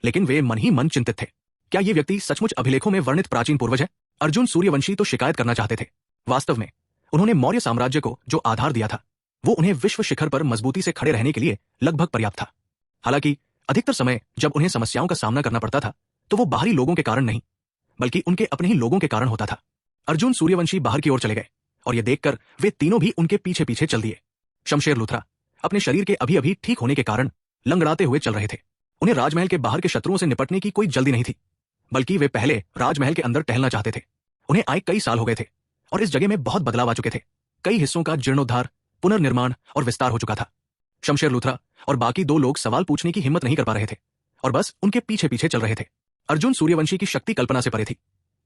[SPEAKER 2] लेकिन वे मन ही मन चिंतित थे। क्या ये व्यक्ति सचमुच अभिलेखों में वर्णित प्राचीन पूर्वज है? अर्जुन सूर्यवंशी तो शिकायत करना चाहते थे। वास्तव में उन्होंने मौर्य साम्राज्य को जो आधार दिया था, वो उन्हें विश्व शिखर पर मजबूती से खड़े रहने के लिए लगभग पर्याप्त था। हालांकि अधिकतर समय जब उन्हें समस्याओं का सामना करना पड़ता था, तो वो बाहरी लोगों के कारण नहीं, बल्कि उनके अपने ही लोगों के कारण होता था। अर्जुन सूर्यवंशी बाहर की ओर चले गए, और यह देखकर वे तीनों भी उनके पीछे पीछे चल दिए। शमशेर लूथरा अपने शरीर के अभी अभी ठीक होने के कारण लंगड़ाते हुए चल रहे थे। उन्हें राजमहल के बाहर के शत्रुओं से निपटने की कोई जल्दी नहीं थी, बल्कि वे पहले राजमहल के अंदर टहलना चाहते थे। उन्हें आए कई साल हो गए थे, और इस जगह में बहुत बदलाव आ चुके थे। कई हिस्सों का जीर्णोद्धार, पुनर्निर्माण और विस्तार हो चुका था। शमशेर लूथरा और बाकी 2 लोग सवाल पूछने की हिम्मत नहीं कर पा रहे थे, और बस उनके पीछे पीछे चल रहे थे। अर्जुन सूर्यवंशी की शक्ति कल्पना से परे थी।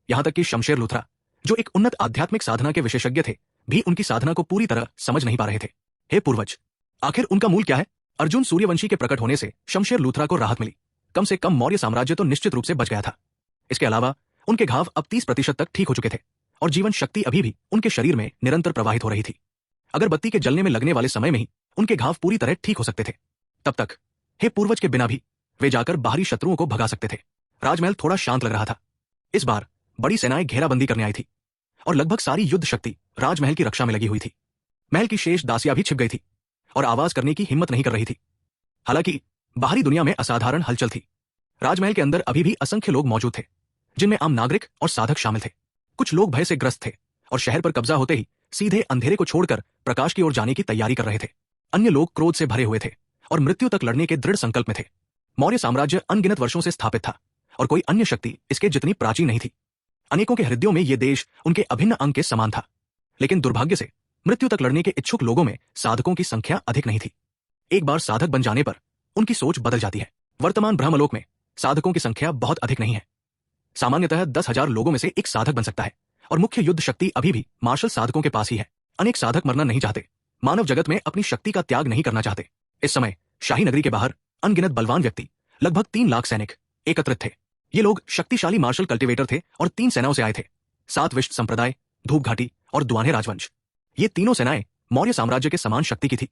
[SPEAKER 2] यहां तक कि शमशेर लूथरा, जो एक उन्नत आध्यात्मिक साधना के विशेषज्ञ थे, भी उनकी साधना को पूरी तरह समझ नहीं पा रहे थे। हे पूर्वज, आखिर उनका मूल क्या है? अर्जुन सूर्यवंशी के प्रकट होने से शमशेर लूथरा को राहत मिली। कम से कम मौर्य साम्राज्य तो निश्चित रूप से बच गया था। इसके अलावा उनके घाव अब 30% तक ठीक हो चुके थे, और जीवन शक्ति अभी भी उनके शरीर में निरंतर प्रवाहित हो रही थी। अगर बत्ती के जलने में लगने वाले समय में ही उनके घाव पूरी तरह ठीक हो सकते थे, तब तक हे पूर्वज के बिना भी वे जाकर बाहरी शत्रुओं को भगा सकते थे। राजमहल थोड़ा शांत लग रहा था। इस बार बड़ी सेनाएं घेराबंदी करने आई थी, और लगभग सारी युद्ध शक्ति राजमहल की रक्षा में लगी हुई थी। महल की शेष दासियां भी छिप गई थी और आवाज करने की हिम्मत नहीं कर रही थी। हालांकि बाहरी दुनिया में असाधारण हलचल थी। राजमहल के अंदर अभी भी असंख्य लोग मौजूद थे, जिनमें आम नागरिक और साधक शामिल थे। कुछ लोग भय से ग्रस्त थे और शहर पर कब्जा होते ही सीधे अंधेरे को छोड़कर प्रकाश की ओर जाने की तैयारी कर रहे थे। अन्य लोग क्रोध से भरे हुए थे और मृत्यु तक लड़ने के दृढ़ संकल्प में थे। मौर्य साम्राज्य अनगिनत वर्षों से स्थापित था, और कोई अन्य शक्ति इसके जितनी प्राचीन नहीं थी। अनेकों के हृदयों में यह देश उनके अभिन्न अंग के समान था, लेकिन दुर्भाग्य से मृत्यु तक लड़ने के इच्छुक लोगों में साधकों की संख्या अधिक नहीं थी। एक बार साधक बन जाने पर उनकी सोच बदल जाती है। वर्तमान ब्रह्मलोक में साधकों की संख्या बहुत अधिक नहीं है। सामान्यतः 10,000 लोगों में से एक साधक बन सकता है, और मुख्य युद्ध शक्ति अभी भी मार्शल साधकों के पास ही है। अनेक साधक मरना नहीं चाहते, मानव जगत में अपनी शक्ति का त्याग नहीं करना चाहते। इस समय शाही नगरी के बाहर अनगिनत बलवान व्यक्ति, लगभग 3 लाख सैनिक एकत्रित थे। ये लोग शक्तिशाली मार्शल कल्टिवेटर थे और 3 सेनाओं से आए थे। 7 विष्ट संप्रदाय, धूप घाटी और दुआन्हे राजवंश। ये तीनों सेनाएं मौर्य साम्राज्य के समान शक्ति की थी।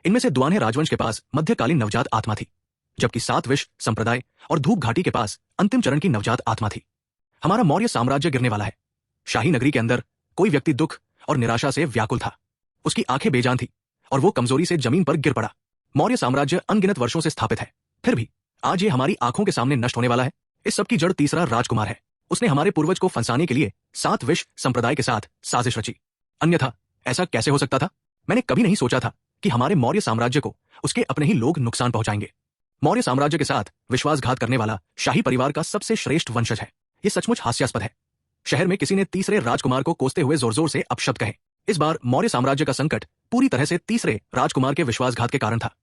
[SPEAKER 2] इनमें से दुआन्हे राजवंश के पास मध्यकालीन नवजात आत्मा थी, जबकि 7 विष्ट संप्रदाय और धूप घाटी के पास अंतिम चरण की नवजात आत्मा थी। हमारा मौर्य साम्राज्य गिरने वाला है। शाही नगरी के अंदर कोई व्यक्ति दुख और निराशा से व्याकुल था। उसकी आंखें बेजान थी और वो कमजोरी से जमीन पर गिर पड़ा। मौर्य साम्राज्य अनगिनत वर्षों से स्थापित है, फिर भी आज ये हमारी आंखों के सामने नष्ट होने वाला है। इस सब की जड़ तीसरा राजकुमार है। उसने हमारे पूर्वज को फंसाने के लिए 7 विष्ट संप्रदाय के साथ साजिश रची। अन्यथा ऐसा कैसे हो सकता था? मैंने कभी नहीं सोचा था कि हमारे मौर्य साम्राज्य को उसके अपने ही लोग नुकसान पहुंचाएंगे। मौर्य साम्राज्य के साथ विश्वासघात करने वाला शाही परिवार का सबसे श्रेष्ठ वंशज है। ये सचमुच हास्यास्पद है। शहर में किसी ने तीसरे राजकुमार को कोसते हुए जोर जोर से अपशब्द कहे। इस बार मौर्य साम्राज्य का संकट पूरी तरह से तीसरे राजकुमार के विश्वासघात के कारण था।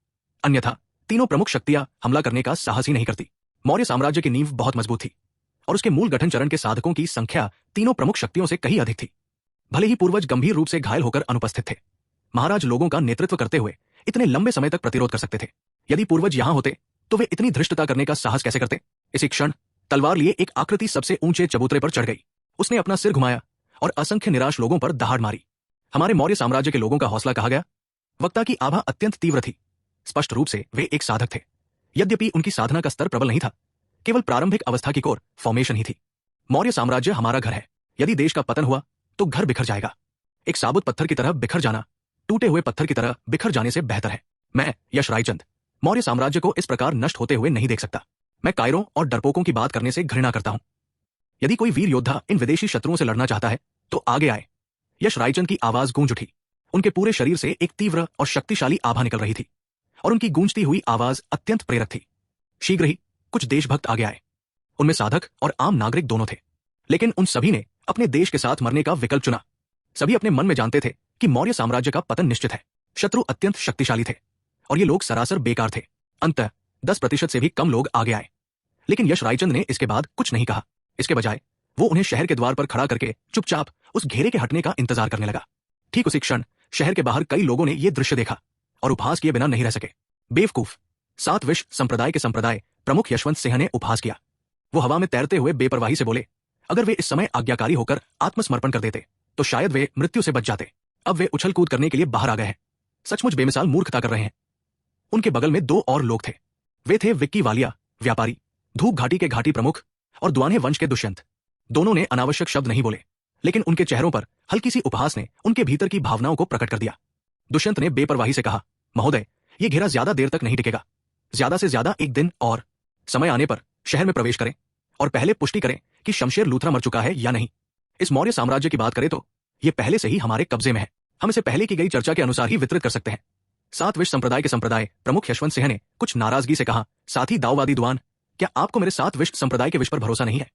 [SPEAKER 2] अन्यथा तीनों प्रमुख शक्तियां हमला करने का साहस ही नहीं करती। मौर्य साम्राज्य की नींव बहुत मजबूत थी, और उसके मूल गठन चरण के साधकों की संख्या तीनों प्रमुख शक्तियों से कहीं अधिक थी। भले ही पूर्वज गंभीर रूप से घायल होकर अनुपस्थित थे, महाराज लोगों का नेतृत्व करते हुए इतने लंबे समय तक प्रतिरोध कर सकते थे। यदि पूर्वज यहां होते तो वे इतनी धृष्टता करने का साहस कैसे करते? इसी क्षण तलवार लिए एक आकृति सबसे ऊंचे चबूतरे पर चढ़ गई। उसने अपना सिर घुमाया और असंख्य निराश लोगों पर दहाड़ मारी। हमारे मौर्य साम्राज्य के लोगों का हौसला कहा गया। वक्ता की आभा अत्यंत तीव्र थी। स्पष्ट रूप से वे एक साधक थे, यद्यपि उनकी साधना का स्तर प्रबल नहीं था, केवल प्रारंभिक अवस्था की कोर फॉर्मेशन ही थी। मौर्य साम्राज्य हमारा घर है। यदि देश का पतन हुआ तो घर बिखर जाएगा। एक साबुत पत्थर की तरह बिखर जाना टूटे हुए पत्थर की तरह बिखर जाने से बेहतर है। मैं यश रायचंद मौर्य साम्राज्य को इस प्रकार नष्ट होते हुए नहीं देख सकता। मैं कायरों और डरपोकों की बात करने से घृणा करता हूं। यदि कोई वीर योद्धा इन विदेशी शत्रुओं से लड़ना चाहता है तो आगे आए। यश रायचंद की आवाज गूंज उठी। उनके पूरे शरीर से एक तीव्र और शक्तिशाली आभा निकल रही थी और उनकी गूंजती हुई आवाज अत्यंत प्रेरक थी। शीघ्र ही कुछ देशभक्त आगे आए। उनमें साधक और आम नागरिक दोनों थे, लेकिन उन सभी ने अपने देश के साथ मरने का विकल्प चुना। सभी अपने मन में जानते थे कि मौर्य साम्राज्य का पतन निश्चित है। शत्रु अत्यंत शक्तिशाली थे और ये लोग सरासर बेकार थे। अंततः 10% से भी कम लोग आगे आए, लेकिन यश रायचंद ने इसके बाद कुछ नहीं कहा। इसके बजाय वो उन्हें शहर के द्वार पर खड़ा करके चुपचाप उस घेरे के हटने का इंतजार करने लगा। ठीक उसी क्षण शहर के बाहर कई लोगों ने यह दृश्य देखा और उपहास किए बिना नहीं रह सके। बेवकूफ! 7 विश्व संप्रदाय के संप्रदाय प्रमुख यशवंत सिंह ने उपहास किया। वो हवा में तैरते हुए बेपरवाही से बोले, अगर वे इस समय आज्ञाकारी होकर आत्मसमर्पण कर देते तो शायद वे मृत्यु से बच जाते। अब वे उछल कूद करने के लिए बाहर आ गए हैं। सचमुच बेमिसाल मूर्खता कर रहे हैं। उनके बगल में 2 और लोग थे। वे थे विक्की वालिया व्यापारी, धूप घाटी के घाटी प्रमुख, और दुआने वंश के दुष्यंत। दोनों ने अनावश्यक शब्द नहीं बोले, लेकिन उनके चेहरों पर हल्की सी उपहास ने उनके भीतर की भावनाओं को प्रकट कर दिया। दुष्यंत ने बेपरवाही से कहा, महोदय, ये घेरा ज्यादा देर तक नहीं टिकेगा। ज्यादा से ज्यादा 1 दिन और। समय आने पर शहर में प्रवेश करें और पहले पुष्टि करें कि शमशेर लूथरा मर चुका है या नहीं। इस मौर्य साम्राज्य की बात करें तो ये पहले से ही हमारे कब्जे में है। हम इसे पहले की गई चर्चा के अनुसार ही वितरित कर सकते हैं। 7 विश्व संप्रदाय के संप्रदाय प्रमुख यशवंत सिंह ने कुछ नाराजगी से कहा, साथ ही दाऊवादी दुआन, क्या आपको मेरे 7 विश्व संप्रदाय के विष पर भरोसा नहीं है?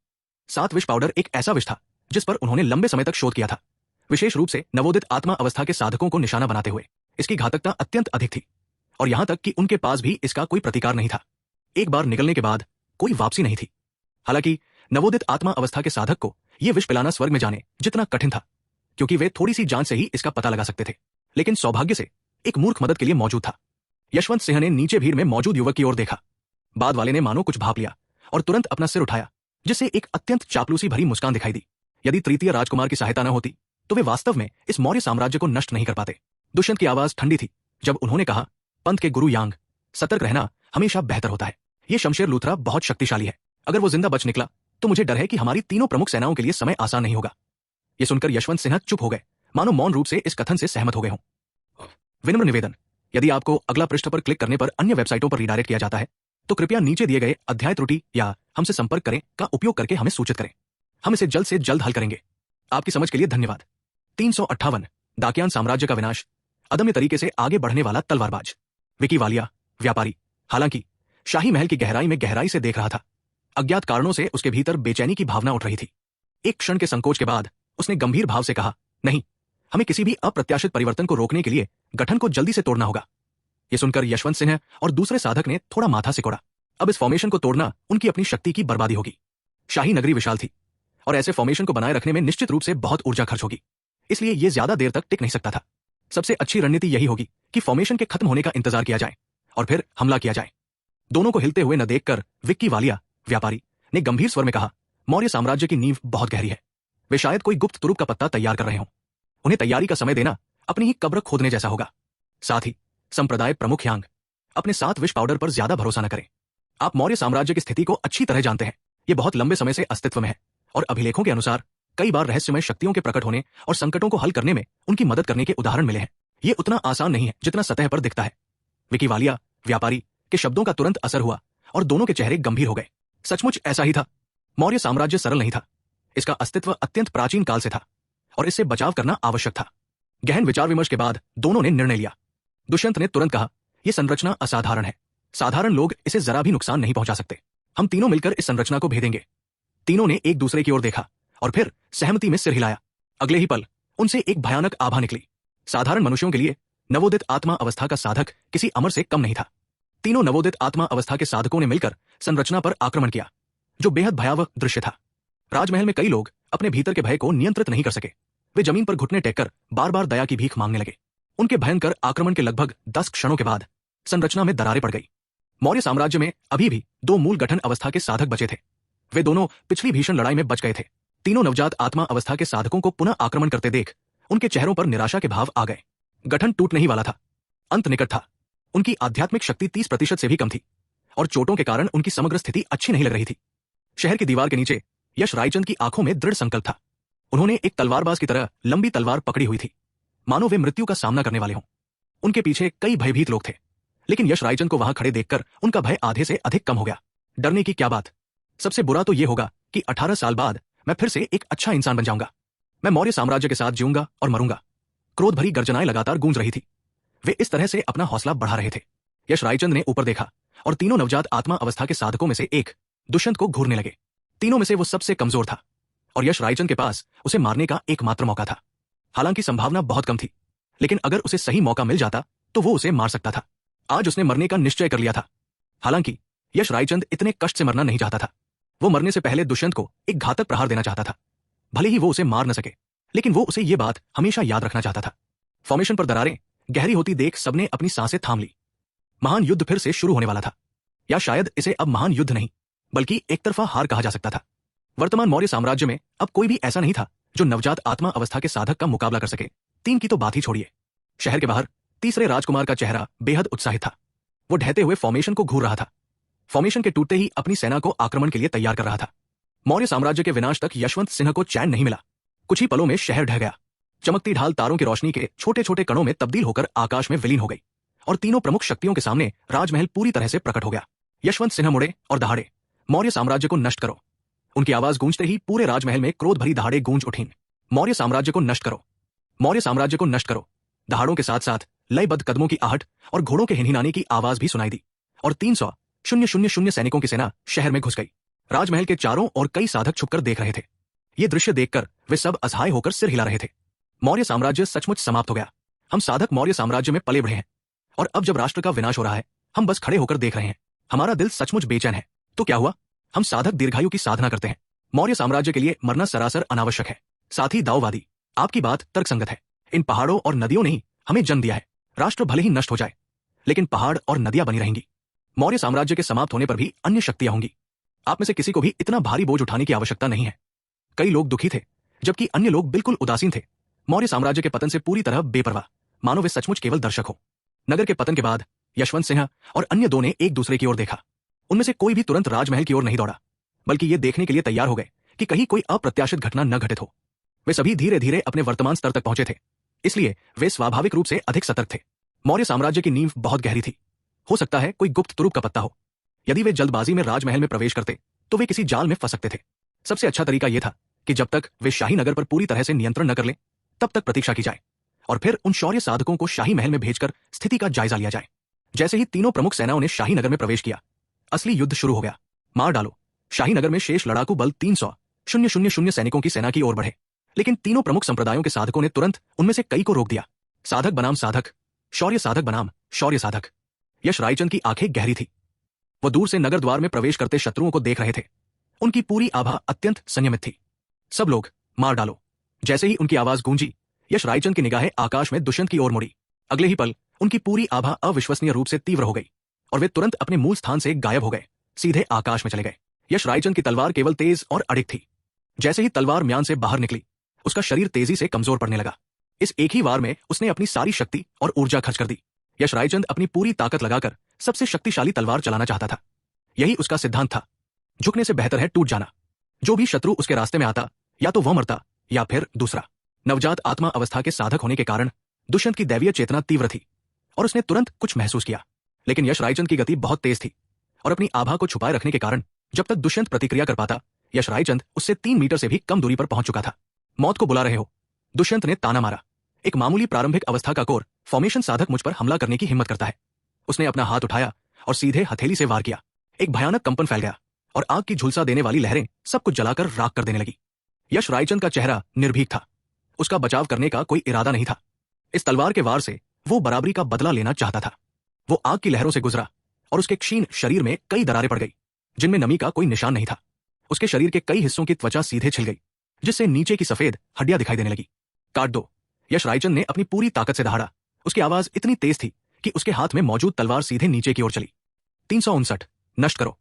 [SPEAKER 2] 7 विष पाउडर एक ऐसा विष था जिस पर उन्होंने लंबे समय तक शोध किया था, विशेष रूप से नवोदित आत्मा अवस्था के साधकों को निशाना बनाते हुए। इसकी घातकता अत्यंत अधिक थी और यहां तक कि उनके पास भी इसका कोई प्रतिकार नहीं था। एक बार निकलने के बाद कोई वापसी नहीं थी। हालांकि नवोदित आत्मा अवस्था के साधक को यह विष पिलाना स्वर्ग में जाने जितना कठिन था, क्योंकि वे थोड़ी सी जांच से ही इसका पता लगा सकते थे। लेकिन सौभाग्य से एक मूर्ख मदद के लिए मौजूद था। यशवंत सिंह ने नीचे भीड़ में मौजूद युवक की ओर देखा। बाद वाले ने मानो कुछ भाप लिया और तुरंत अपना सिर उठाया, जिससे एक अत्यंत चापलूसी भरी मुस्कान दिखाई दी। यदि तृतीय राजकुमार की सहायता न होती तो वे वास्तव में इस मौर्य साम्राज्य को नष्ट नहीं कर पाते। दुष्यंत की आवाज ठंडी थी जब उन्होंने कहा, पंथ के गुरु यांग, सतर्क रहना हमेशा बेहतर होता है। ये शमशेर लूथरा बहुत शक्तिशाली है। अगर वो जिंदा बच निकला तो मुझे डर है कि हमारी तीनों प्रमुख सेनाओं के लिए समय आसान नहीं होगा। यह सुनकर यशवंत सिन्हा चुप हो गए, मानो मौन रूप से इस कथन से सहमत हो गए हों। विनम्र निवेदन, यदि आपको अगला पृष्ठ पर क्लिक करने पर अन्य वेबसाइटों पर रिडायरेक्ट किया जाता है तो कृपया नीचे दिए गए अध्याय त्रुटि या हमसे संपर्क करें का उपयोग करके हमें सूचित करें। हम इसे जल्द से जल्द हल करेंगे। आपकी समझ के लिए धन्यवाद। 358 डाकियान साम्राज्य का विनाश। अदम्य तरीके से आगे बढ़ने वाला तलवारबाज विकी वालिया व्यापारी, हालांकि शाही महल की गहराई में गहराई से देख रहा था। अज्ञात कारणों से उसके भीतर बेचैनी की भावना उठ रही थी। एक क्षण के संकोच के बाद उसने गंभीर भाव से कहा, नहीं, हमें किसी भी अप्रत्याशित परिवर्तन को रोकने के लिए गठन को जल्दी से तोड़ना होगा। यह सुनकर यशवंत सिंह और दूसरे साधक ने थोड़ा माथा सिकोड़ा। अब इस फॉर्मेशन को तोड़ना उनकी अपनी शक्ति की बर्बादी होगी। शाही नगरी विशाल थी और ऐसे फॉर्मेशन को बनाए रखने में निश्चित रूप से बहुत ऊर्जा खर्च होगी, इसलिए यह ज्यादा देर तक टिक नहीं सकता था। सबसे अच्छी रणनीति यही होगी कि फॉर्मेशन के खत्म होने का इंतजार किया जाए और फिर हमला किया जाए। दोनों को हिलते हुए न देखकर विक्की वालिया व्यापारी ने गंभीर स्वर में कहा, मौर्य साम्राज्य की नींव बहुत गहरी है। वे शायद कोई गुप्त तुरुप का पत्ता तैयार कर रहे हों। उन्हें तैयारी का समय देना अपनी ही कब्र खोदने जैसा होगा। साथ ही संप्रदाय प्रमुख यांग, अपने 7 विष पाउडर पर ज्यादा भरोसा न करें। आप मौर्य साम्राज्य की स्थिति को अच्छी तरह जानते हैं। यह बहुत लंबे समय से अस्तित्व में है और अभिलेखों के अनुसार कई बार रहस्यमय शक्तियों के प्रकट होने और संकटों को हल करने में उनकी मदद करने के उदाहरण मिले हैं। यह उतना आसान नहीं है जितना सतह पर दिखता है। विकी वालिया व्यापारी के शब्दों का तुरंत असर हुआ और दोनों के चेहरे गंभीर हो गए। सचमुच ऐसा ही था। मौर्य साम्राज्य सरल नहीं था। इसका अस्तित्व अत्यंत प्राचीन काल से था और इससे बचाव करना आवश्यक था। गहन विचार विमर्श के बाद दोनों ने निर्णय लिया। दुष्यंत ने तुरंत कहा, यह संरचना असाधारण है। साधारण लोग इसे जरा भी नुकसान नहीं पहुंचा सकते। हम तीनों मिलकर इस संरचना को भेदेंगे। तीनों ने एक दूसरे की ओर देखा और फिर सहमति में सिर हिलाया। अगले ही पल उनसे एक भयानक आभा निकली। साधारण मनुष्यों के लिए नवोदित आत्मा अवस्था का साधक किसी अमर से कम नहीं था। तीनों नवोदित आत्मा अवस्था के साधकों ने मिलकर संरचना पर आक्रमण किया, जो बेहद भयावह दृश्य था। राजमहल में कई लोग अपने भीतर के भय को नियंत्रित नहीं कर सके। वे जमीन पर घुटने टेककर बार बार दया की भीख मांगने लगे। उनके भयंकर आक्रमण के लगभग 10 क्षणों के बाद संरचना में दरारें पड़ गई। मौर्य साम्राज्य में अभी भी 2 मूल गठन अवस्था के साधक बचे थे। वे दोनों पिछली भीषण लड़ाई में बच गए थे। तीनों नवजात आत्मा अवस्था के साधकों को पुनः आक्रमण करते देख उनके चेहरों पर निराशा के भाव आ गए। गठन टूटने ही वाला था, अंत निकट था। उनकी आध्यात्मिक शक्ति 30% से भी कम थी और चोटों के कारण उनकी समग्र स्थिति अच्छी नहीं लग रही थी। शहर की दीवार के नीचे यश रायचंद की आंखों में दृढ़ संकल्प था। उन्होंने एक तलवारबाज की तरह लंबी तलवार पकड़ी हुई थी, मानो वे मृत्यु का सामना करने वाले हों। उनके पीछे कई भयभीत लोग थे, लेकिन यश रायचंद को वहां खड़े देखकर उनका भय आधे से अधिक कम हो गया। डरने की क्या बात, सबसे बुरा तो यह होगा कि 18 साल बाद मैं फिर से एक अच्छा इंसान बन जाऊंगा। मैं मौर्य साम्राज्य के साथ जीऊंगा और मरूंगा। क्रोध भरी गर्जनाएं लगातार गूंज रही थी। वे इस तरह से अपना हौसला बढ़ा रहे थे। यश रायचंद ने ऊपर देखा और तीनों नवजात आत्मा अवस्था के साधकों में से एक दुष्यंत को घूरने लगे। तीनों में से वो सबसे कमजोर था और यश रायचंद के पास उसे मारने का एकमात्र मौका था। हालांकि संभावना बहुत कम थी, लेकिन अगर उसे सही मौका मिल जाता तो वो उसे मार सकता था। आज उसने मरने का निश्चय कर लिया था। हालांकि यश रायचंद इतने कष्ट से मरना नहीं चाहता था। वो मरने से पहले दुष्यंत को एक घातक प्रहार देना चाहता था। भले ही वो उसे मार न सके, लेकिन वो उसे ये बात हमेशा याद रखना चाहता था। फॉर्मेशन पर दरारें गहरी होती देख सबने अपनी सांसें थाम ली। महान युद्ध फिर से शुरू होने वाला था, या शायद इसे अब महान युद्ध नहीं बल्कि एक तरफा हार कहा जा सकता था। वर्तमान मौर्य साम्राज्य में अब कोई भी ऐसा नहीं था जो नवजात आत्मा अवस्था के साधक का मुकाबला कर सके। 3 की तो बात ही छोड़िए। शहर के बाहर तीसरे राजकुमार का चेहरा बेहद उत्साहित था। वो ढहते हुए फॉर्मेशन को घूर रहा था। फॉर्मेशन के टूटते ही अपनी सेना को आक्रमण के लिए तैयार कर रहा था। मौर्य साम्राज्य के विनाश तक यशवंत सिन्हा को चैन नहीं मिला। कुछ ही पलों में शहर ढह गया। चमकती ढाल तारों की रोशनी के छोटे छोटे कणों में तब्दील होकर आकाश में विलीन हो गई और तीनों प्रमुख शक्तियों के सामने राजमहल पूरी तरह से प्रकट हो गया। यशवंत सिन्हा मुड़े और दहाड़े, मौर्य साम्राज्य को नष्ट करो। उनकी आवाज गूंजते ही पूरे राजमहल में क्रोध भरी दहाड़े गूंज उठीं। मौर्य साम्राज्य को नष्ट करो, मौर्य साम्राज्य को नष्ट करो। दहाड़ों के साथ साथ लयबद्ध कदमों की आहट और घोड़ों के हिनहिनाने की आवाज भी सुनाई दी और 300,000 सैनिकों की सेना शहर में घुस गई। राजमहल के चारों ओर कई साधक छुपकर देख रहे थे। ये दृश्य देखकर वे सब असहाय होकर सिर हिला रहे थे। मौर्य साम्राज्य सचमुच समाप्त हो गया। हम साधक मौर्य साम्राज्य में पले बढ़े हैं और अब जब राष्ट्र का विनाश हो रहा है, हम बस खड़े होकर देख रहे हैं। हमारा दिल सचमुच बेचैन है। तो क्या हुआ? हम साधक दीर्घायु की साधना करते हैं। मौर्य साम्राज्य के लिए मरना सरासर अनावश्यक है। साथ ही दाऊवादी, आपकी बात तर्कसंगत है। इन पहाड़ों और नदियों ने ही हमें जन्म दिया है। राष्ट्र भले ही नष्ट हो जाए, लेकिन पहाड़ और नदियां बनी रहेंगी। मौर्य साम्राज्य के समाप्त होने पर भी अन्य शक्तियां होंगी। आप में से किसी को भी इतना भारी बोझ उठाने की आवश्यकता नहीं है। कई लोग दुखी थे, जबकि अन्य लोग बिल्कुल उदासीन थे। मौर्य साम्राज्य के पतन से पूरी तरह बेपरवाह, मानो वे सचमुच केवल दर्शक हो। नगर के पतन के बाद यशवंत सिन्हा और अन्य 2 ने एक दूसरे की ओर देखा। उनमें से कोई भी तुरंत राजमहल की ओर नहीं दौड़ा, बल्कि ये देखने के लिए तैयार हो गए कि कहीं कोई अप्रत्याशित घटना न घटित हो। वे सभी धीरे धीरे अपने वर्तमान स्तर तक पहुंचे थे, इसलिए वे स्वाभाविक रूप से अधिक सतर्क थे। मौर्य साम्राज्य की नींव बहुत गहरी थी। हो सकता है कोई गुप्त तुरुप का पत्ता हो। यदि वे जल्दबाजी में राजमहल में प्रवेश करते तो वे किसी जाल में फंस सकते थे। सबसे अच्छा तरीका यह था कि जब तक वे शाही नगर पर पूरी तरह से नियंत्रण न कर लें, तब तक प्रतीक्षा की जाए और फिर उन शौर्य साधकों को शाही महल में भेजकर स्थिति का जायजा लिया जाए। जैसे ही तीनों प्रमुख सेनाओं ने शाही नगर में प्रवेश किया, असली युद्ध शुरू हो गया। मार डालो। शाही नगर में शेष लड़ाकू बल 300,000 सैनिकों की सेना की ओर बढ़े, लेकिन तीनों प्रमुख संप्रदायों के साधकों ने तुरंत उनमें से कई को रोक दिया। साधक बनाम साधक, शौर्य साधक बनाम शौर्य साधक। यश रायचंद की आंखें गहरी थी। वो दूर से नगर द्वार में प्रवेश करते शत्रुओं को देख रहे थे। उनकी पूरी आभा अत्यंत संयमित थी। सब लोग मार डालो। जैसे ही उनकी आवाज गूंजी, यश रायचंद की निगाहें आकाश में दुष्यंत की ओर मुड़ी। अगले ही पल उनकी पूरी आभा अविश्वसनीय रूप से तीव्र हो गई और वे तुरंत अपने मूल स्थान से गायब हो गए, सीधे आकाश में चले गए। यश रायचंद की तलवार केवल तेज और अडिग थी। जैसे ही तलवार म्यान से बाहर निकली, उसका शरीर तेजी से कमजोर पड़ने लगा। इस एक ही वार में उसने अपनी सारी शक्ति और ऊर्जा खर्च कर दी। यश रायचंद अपनी पूरी ताकत लगाकर सबसे शक्तिशाली तलवार चलाना चाहता था। यही उसका सिद्धांत था, झुकने से बेहतर है टूट जाना। जो भी शत्रु उसके रास्ते में आता, या तो वह मरता या फिर दूसरा। नवजात आत्मा अवस्था के साधक होने के कारण दुष्यंत की दैवीय चेतना तीव्र थी और उसने तुरंत कुछ महसूस किया। लेकिन यश रायचंद की गति बहुत तेज थी और अपनी आभा को छुपाए रखने के कारण जब तक दुष्यंत प्रतिक्रिया कर पाता, यश रायचंद उससे 3 मीटर से भी कम दूरी पर पहुंच चुका था। मौत को बुला रहे हो, दुष्यंत ने ताना मारा। एक मामूली प्रारंभिक अवस्था का कोर फॉर्मेशन साधक मुझ पर हमला करने की हिम्मत करता है। उसने अपना हाथ उठाया और सीधे हथेली से वार किया। एक भयानक कंपन फैल गया और आग की झुलसा देने वाली लहरें सब कुछ जलाकर राख कर देने लगी। यश रायचंद का चेहरा निर्भीक था। उसका बचाव करने का कोई इरादा नहीं था। इस तलवार के वार से वो बराबरी का बदला लेना चाहता था। वो आग की लहरों से गुजरा और उसके क्षीण शरीर में कई दरारें पड़ गई, जिनमें नमी का कोई निशान नहीं था। उसके शरीर के कई हिस्सों की त्वचा सीधे छिल गई, जिससे नीचे की सफेद हड्डियां दिखाई देने लगी। काट दो, यश रायचंद ने अपनी पूरी ताकत से दहाड़ा। उसकी आवाज इतनी तेज थी कि उसके हाथ में मौजूद तलवार सीधे नीचे की ओर चली। 359 नष्ट करो।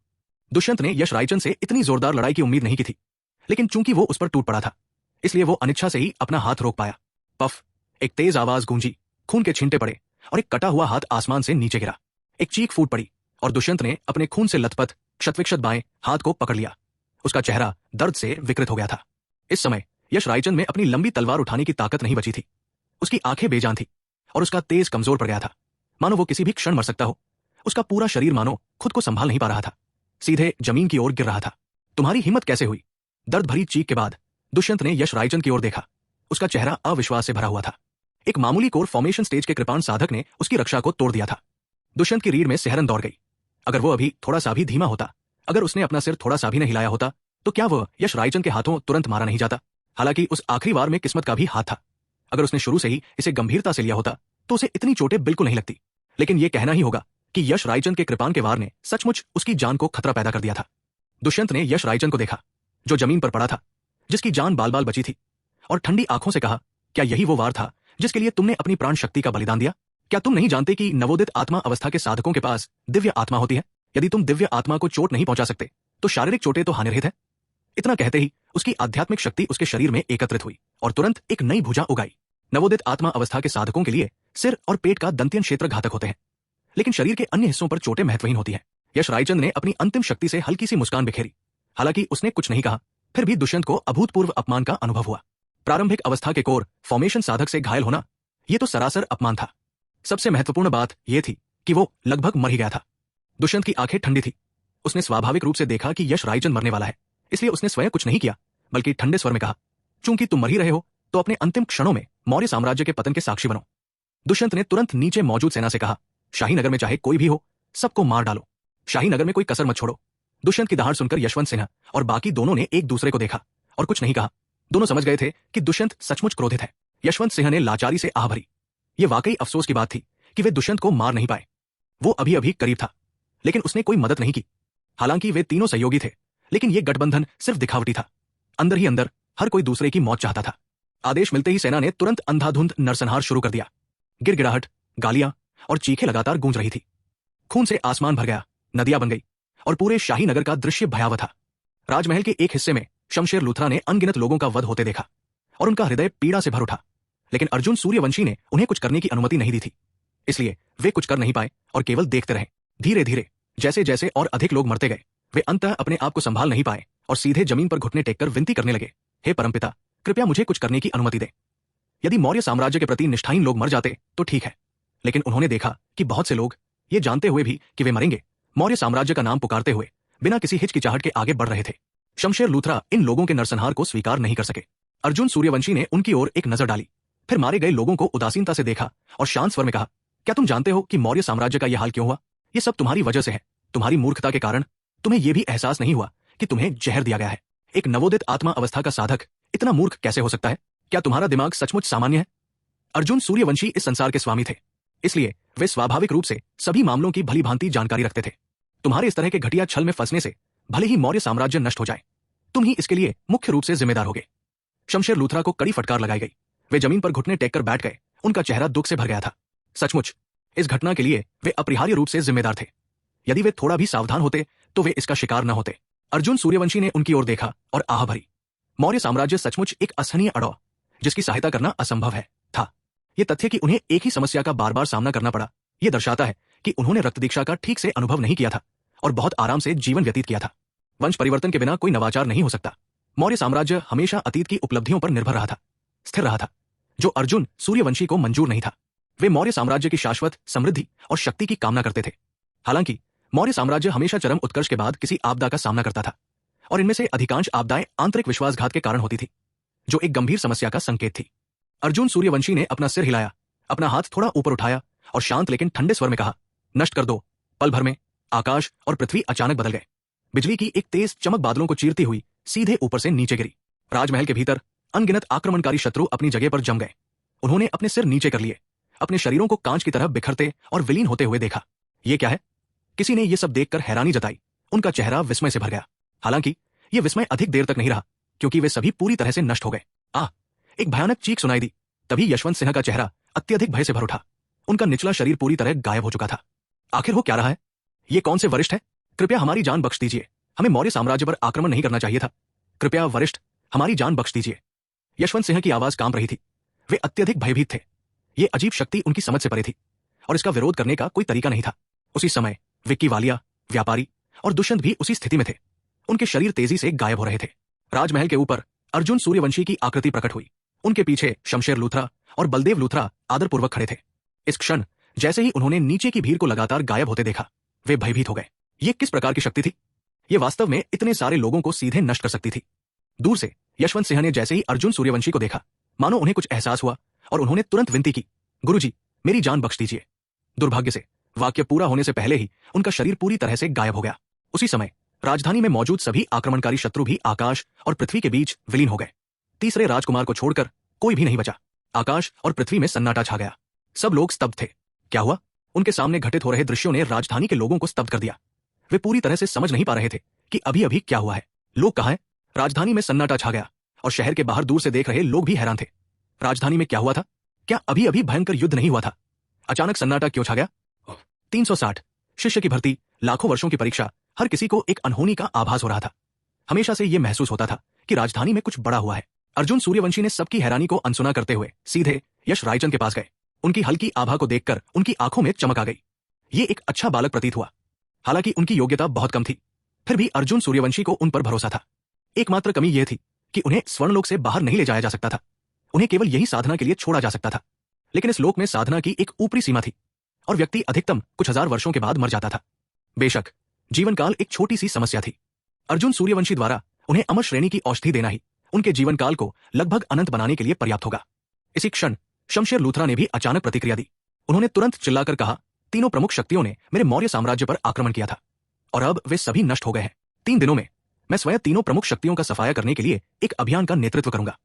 [SPEAKER 2] दुष्यंत ने यश रायचंद से इतनी जोरदार लड़ाई की उम्मीद नहीं की थी, लेकिन चूंकि वो उस पर टूट पड़ा था, इसलिए वो अनिच्छा से ही अपना हाथ रोक पाया। पफ, एक तेज आवाज गूंजी, खून के छींटे पड़े और एक कटा हुआ हाथ आसमान से नीचे गिरा। एक चीख फूट पड़ी और दुष्यंत ने अपने खून से लथपथ क्षतविक्षत बाएं हाथ को पकड़ लिया। उसका चेहरा दर्द से विकृत हो गया था। इस समय यश रायचंद में अपनी लंबी तलवार उठाने की ताकत नहीं बची थी। उसकी आंखें बेजान थी और उसका तेज कमजोर पड़ गया था, मानो वो किसी भी क्षण मर सकता हो। उसका पूरा शरीर मानो खुद को संभाल नहीं पा रहा था, सीधे जमीन की ओर गिर रहा था। तुम्हारी हिम्मत कैसे हुई? दर्द भरी चीख के बाद दुष्यंत ने यश रायचंद की ओर देखा। उसका चेहरा अविश्वास से भरा हुआ था। एक मामूली कोर फॉर्मेशन स्टेज के कृपाण साधक ने उसकी रक्षा को तोड़ दिया था। दुष्यंत की रीढ़ में सिहरन दौड़ गई। अगर वो अभी थोड़ा सा भी धीमा होता, अगर उसने अपना सिर थोड़ा सा भी न हिलाया होता, तो क्या वह यश रायचंद के हाथों तुरंत मारा नहीं जाता? हालांकि उस आखिरी वार में किस्मत का भी हाथ था। अगर उसने शुरू से ही इसे गंभीरता से लिया होता तो उसे इतनी चोटें बिल्कुल नहीं लगती। लेकिन यह कहना ही होगा कि यश रायचंद के कृपाण के वार ने सचमुच उसकी जान को खतरा पैदा कर दिया था। दुष्यंत ने यश रायचंद को देखा, जो जमीन पर पड़ा था, जिसकी जान बाल बाल बची थी, और ठंडी आंखों से कहा, क्या यही वो वार था जिसके लिए तुमने अपनी प्राण शक्ति का बलिदान दिया? क्या तुम नहीं जानते कि नवोदित आत्मा अवस्था के साधकों के पास दिव्य आत्मा होती है? यदि तुम दिव्य आत्मा को चोट नहीं पहुंचा सकते तो शारीरिक चोटें तो हानिरहित है। इतना कहते ही उसकी आध्यात्मिक शक्ति उसके शरीर में एकत्रित हुई और तुरंत एक नई भुजा उगाई। नवोदित आत्मा अवस्था के साधकों के लिए सिर और पेट का दंत्यन क्षेत्र घातक होते हैं, लेकिन शरीर के अन्य हिस्सों पर चोटें महत्वहीन होती हैं। यश रायचंद ने अपनी अंतिम शक्ति से हल्की सी मुस्कान बिखेरी। हालांकि उसने कुछ नहीं कहा, फिर भी दुष्यंत को अभूतपूर्व अपमान का अनुभव हुआ। प्रारंभिक अवस्था के कोर फॉर्मेशन साधक से घायल होना, यह तो सरासर अपमान था। सबसे महत्वपूर्ण बात यह थी कि वो लगभग मर ही गया था। दुष्यंत की आंखें ठंडी थी। उसने स्वाभाविक रूप से देखा कि यश रायचंद मरने वाला है, इसलिए उसने स्वयं कुछ नहीं किया, बल्कि ठंडे स्वर में कहा, चूंकि तुम मर ही रहे हो तो अपने अंतिम क्षणों में मौर्य साम्राज्य के पतन के साक्षी बनो। दुष्यंत ने तुरंत नीचे मौजूद सेना से कहा, शाही नगर में चाहे कोई भी हो, सबको मार डालो। शाही नगर में कोई कसर मत छोड़ो। दुष्यंत की दहाड़ सुनकर यशवंत सिन्हा और बाकी दोनों ने एक दूसरे को देखा और कुछ नहीं कहा। दोनों समझ गए थे कि दुष्यंत सचमुच क्रोधित है। यशवंत सिन्हा ने लाचारी से आह भरी। यह वाकई अफसोस की बात थी कि वे दुष्यंत को मार नहीं पाए। वो अभी अभी करीब था, लेकिन उसने कोई मदद नहीं की। हालांकि वे तीनों सहयोगी थे, लेकिन यह गठबंधन सिर्फ दिखावटी था। अंदर ही अंदर हर कोई दूसरे की मौत चाहता था। आदेश मिलते ही सेना ने तुरंत अंधाधुंध नरसंहार शुरू कर दिया। गिड़गिड़ाहट, गालियां और चीखें लगातार गूंज रही थी। खून से आसमान भर गया, नदियां बन गई और पूरे शाही नगर का दृश्य भयावह था। राजमहल के एक हिस्से में शमशेर लूथरा ने अनगिनत लोगों का वध होते देखा और उनका हृदय पीड़ा से भर उठा, लेकिन अर्जुन सूर्यवंशी ने उन्हें कुछ करने की अनुमति नहीं दी थी। इसलिए वे कुछ कर नहीं पाए और केवल देखते रहे। धीरे धीरे जैसे जैसे और अधिक लोग मरते गए, वे अंततः अपने आप को संभाल नहीं पाए और सीधे जमीन पर घुटने टेककर विनती करने लगे, हे परमपिता, कृपया मुझे कुछ करने की अनुमति दें। यदि मौर्य साम्राज्य के प्रति निष्ठाहीन लोग मर जाते तो ठीक है, लेकिन उन्होंने देखा कि बहुत से लोग, ये जानते हुए भी कि वे मरेंगे, मौर्य साम्राज्य का नाम पुकारते हुए बिना किसी हिचकिचाहट के आगे बढ़ रहे थे। शमशेर लूथरा इन लोगों के नरसंहार को स्वीकार नहीं कर सके। अर्जुन सूर्यवंशी ने उनकी ओर एक नजर डाली, फिर मारे गए लोगों को उदासीनता से देखा और शांत स्वर में कहा, क्या तुम जानते हो कि मौर्य साम्राज्य का यह हाल क्यों हुआ? ये सब तुम्हारी वजह से है। तुम्हारी मूर्खता के कारण तुम्हें यह भी एहसास नहीं हुआ कि तुम्हें जहर दिया गया है। एक नवोदित आत्मा अवस्था का साधक इतना मूर्ख कैसे हो सकता है? क्या तुम्हारा दिमाग सचमुच सामान्य है? अर्जुन सूर्यवंशी इस संसार के स्वामी थे, इसलिए वे स्वाभाविक रूप से सभी मामलों की भली भांति जानकारी रखते थे। तुम्हारे इस तरह के घटिया छल में फंसने से भले ही मौर्य साम्राज्य नष्ट हो जाए, तुम ही इसके लिए मुख्य रूप से जिम्मेदार होगे। शमशेर लूथरा को कड़ी फटकार लगाई गई। वे जमीन पर घुटने टेककर बैठ गए। उनका चेहरा दुख से भर गया था। सचमुच इस घटना के लिए वे अपरिहार्य रूप से जिम्मेदार थे। यदि वे थोड़ा भी सावधान होते तो वे इसका शिकार न होते। अर्जुन सूर्यवंशी ने उनकी ओर देखा और आह भरी। मौर्य साम्राज्य सचमुच एक असहनीय अड़ाव, जिसकी सहायता करना असंभव है, था। यह तथ्य कि उन्हें एक ही समस्या का बार बार सामना करना पड़ा, यह दर्शाता है कि उन्होंने रक्त दीक्षा का ठीक से अनुभव नहीं किया था और बहुत आराम से जीवन व्यतीत किया था। वंश परिवर्तन के बिना कोई नवाचार नहीं हो सकता। मौर्य साम्राज्य हमेशा अतीत की उपलब्धियों पर निर्भर रहा था, स्थिर रहा था, जो अर्जुन सूर्यवंशी को मंजूर नहीं था। वे मौर्य साम्राज्य की शाश्वत समृद्धि और शक्ति की कामना करते थे। हालांकि मौर्य साम्राज्य हमेशा चरम उत्कर्ष के बाद किसी आपदा का सामना करता था, और इनमें से अधिकांश आपदाएं आंतरिक विश्वासघात के कारण होती थी, जो एक गंभीर समस्या का संकेत थी। अर्जुन सूर्यवंशी ने अपना सिर हिलाया, अपना हाथ थोड़ा ऊपर उठाया और शांत लेकिन ठंडे स्वर में कहा, नष्ट कर दो। पल भर में आकाश और पृथ्वी अचानक बदल गए। बिजली की एक तेज चमक बादलों को चीरती हुई सीधे ऊपर से नीचे गिरी। राजमहल के भीतर अनगिनत आक्रमणकारी शत्रु अपनी जगह पर जम गए। उन्होंने अपने सिर नीचे कर लिए, अपने शरीरों को कांच की तरह बिखरते और विलीन होते हुए देखा। ये क्या है? किसी ने यह सब देखकर हैरानी जताई। उनका चेहरा विस्मय से भर गया। हालांकि यह विस्मय अधिक देर तक नहीं रहा, क्योंकि वे सभी पूरी तरह से नष्ट हो गए। एक भयानक चीख सुनाई दी। तभी यशवंत सिन्हा का चेहरा अत्यधिक भय से भर उठा। उनका निचला शरीर पूरी तरह गायब हो चुका था। आखिर हो क्या रहा है? ये कौन से वरिष्ठ है? कृपया हमारी जान बख्श दीजिए। हमें मौर्य साम्राज्य पर आक्रमण नहीं करना चाहिए था। कृपया वरिष्ठ, हमारी जान बख्श दीजिए। यशवंत सिंह की आवाज कांप रही थी। वे अत्यधिक भयभीत थे। ये अजीब शक्ति उनकी समझ से परे थी और इसका विरोध करने का कोई तरीका नहीं था। उसी समय विक्की वालिया, व्यापारी और दुष्यंत भी उसी स्थिति में थे। उनके शरीर तेजी से गायब हो रहे थे। राजमहल के ऊपर अर्जुन सूर्यवंशी की आकृति प्रकट हुई। उनके पीछे शमशेर लूथरा और बलदेव लूथरा आदरपूर्वक खड़े थे। इस क्षण जैसे ही उन्होंने नीचे की भीड़ को लगातार गायब होते देखा, वे भयभीत हो गए। ये किस प्रकार की शक्ति थी? ये वास्तव में इतने सारे लोगों को सीधे नष्ट कर सकती थी। दूर से यशवंत सिंह ने जैसे ही अर्जुन सूर्यवंशी को देखा, मानो उन्हें कुछ एहसास हुआ और उन्होंने तुरंत विनती की, गुरुजी, मेरी जान बख्श दीजिए। दुर्भाग्य से वाक्य पूरा होने से पहले ही उनका शरीर पूरी तरह से गायब हो गया। उसी समय राजधानी में मौजूद सभी आक्रमणकारी शत्रु भी आकाश और पृथ्वी के बीच विलीन हो गए। तीसरे राजकुमार को छोड़कर कोई भी नहीं बचा। आकाश और पृथ्वी में सन्नाटा छा गया। सब लोग स्तब्ध थे। क्या हुआ? उनके सामने घटित हो रहे दृश्यों ने राजधानी के लोगों को स्तब्ध कर दिया। वे पूरी तरह से समझ नहीं पा रहे थे कि अभी अभी क्या हुआ है। लोग कहाँ हैं? राजधानी में सन्नाटा छा गया और शहर के बाहर दूर से देख रहे लोग भी हैरान थे। राजधानी में क्या हुआ था? क्या अभी अभी भयंकर युद्ध नहीं हुआ था? अचानक सन्नाटा क्यों छा गया? 360 शिष्य की भर्ती, लाखों वर्षों की परीक्षा, हर किसी को एक अनहोनी का आभास हो रहा था। हमेशा से यह महसूस होता था कि राजधानी में कुछ बड़ा हुआ है। अर्जुन सूर्यवंशी ने सबकी हैरानी को अनसुना करते हुए सीधे यश रायचंद के पास गए। उनकी हल्की आभा को देखकर उनकी आंखों में चमक आ गई। ये एक अच्छा बालक प्रतीत हुआ। हालांकि उनकी योग्यता बहुत कम थी, फिर भी अर्जुन सूर्यवंशी को उन पर भरोसा था। एकमात्र कमी यह थी कि उन्हें स्वर्णलोक से बाहर नहीं ले जाया जा सकता था। उन्हें केवल यही साधना के लिए छोड़ा जा सकता था। लेकिन इस लोक में साधना की एक ऊपरी सीमा थी और व्यक्ति अधिकतम कुछ हजार वर्षों के बाद मर जाता था। बेशक जीवन काल एक छोटी सी समस्या थी। अर्जुन सूर्यवंशी द्वारा उन्हें अमर श्रेणी की औषधि देना ही उनके जीवन काल को लगभग अनंत बनाने के लिए पर्याप्त होगा। इसी क्षण शमशेर लूथरा ने भी अचानक प्रतिक्रिया दी। उन्होंने तुरंत चिल्लाकर कहा, तीनों प्रमुख शक्तियों ने मेरे मौर्य साम्राज्य पर आक्रमण किया था और अब वे सभी नष्ट हो गए हैं। 3 दिनों में मैं स्वयं तीनों प्रमुख शक्तियों का सफाया करने के लिए एक अभियान का नेतृत्व करूंगा।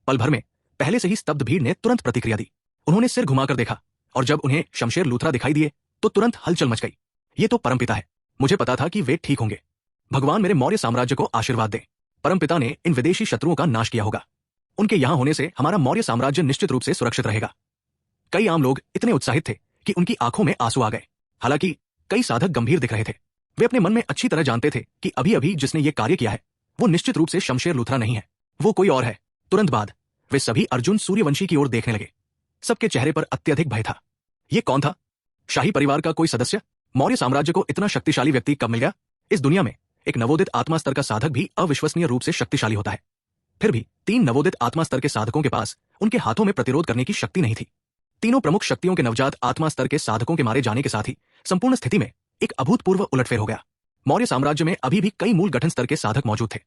[SPEAKER 2] पल भर में पहले से ही स्तब्ध भीड़ ने तुरंत प्रतिक्रिया दी। उन्होंने सिर घुमाकर देखा और जब उन्हें शमशेर लूथरा दिखाई दिए तो तुरंत हलचल मच गई। ये तो परमपिता है। मुझे पता था कि वे ठीक होंगे। भगवान मेरे मौर्य साम्राज्य को आशीर्वाद दें। परमपिता ने इन विदेशी शत्रुओं का नाश किया होगा। उनके यहां होने से हमारा मौर्य साम्राज्य निश्चित रूप से सुरक्षित रहेगा। कई आम लोग इतने उत्साहित थे कि उनकी आंखों में आंसू आ गए। हालांकि कई साधक गंभीर दिख रहे थे। वे अपने मन में अच्छी तरह जानते थे कि अभी अभी जिसने ये कार्य किया है वो निश्चित रूप से शमशेर लूथरा नहीं है, वो कोई और है। तुरंत बाद वे सभी अर्जुन सूर्यवंशी की ओर देखने लगे। सबके चेहरे पर अत्यधिक भय था। ये कौन था? शाही परिवार का कोई सदस्य? मौर्य साम्राज्य को इतना शक्तिशाली व्यक्ति कब मिल गया? इस दुनिया में एक नवोदित आत्मा स्तर का साधक भी अविश्वसनीय रूप से शक्तिशाली होता है। फिर भी 3 नवोदित आत्मा स्तर के साधकों के पास उनके हाथों में प्रतिरोध करने की शक्ति नहीं थी। तीनों प्रमुख शक्तियों के नवजात आत्मा स्तर के साधकों के मारे जाने के साथ ही संपूर्ण स्थिति में एक अभूतपूर्व उलटफेर हो गया। मौर्य साम्राज्य में अभी भी कई मूल गठन स्तर के साधक मौजूद थे,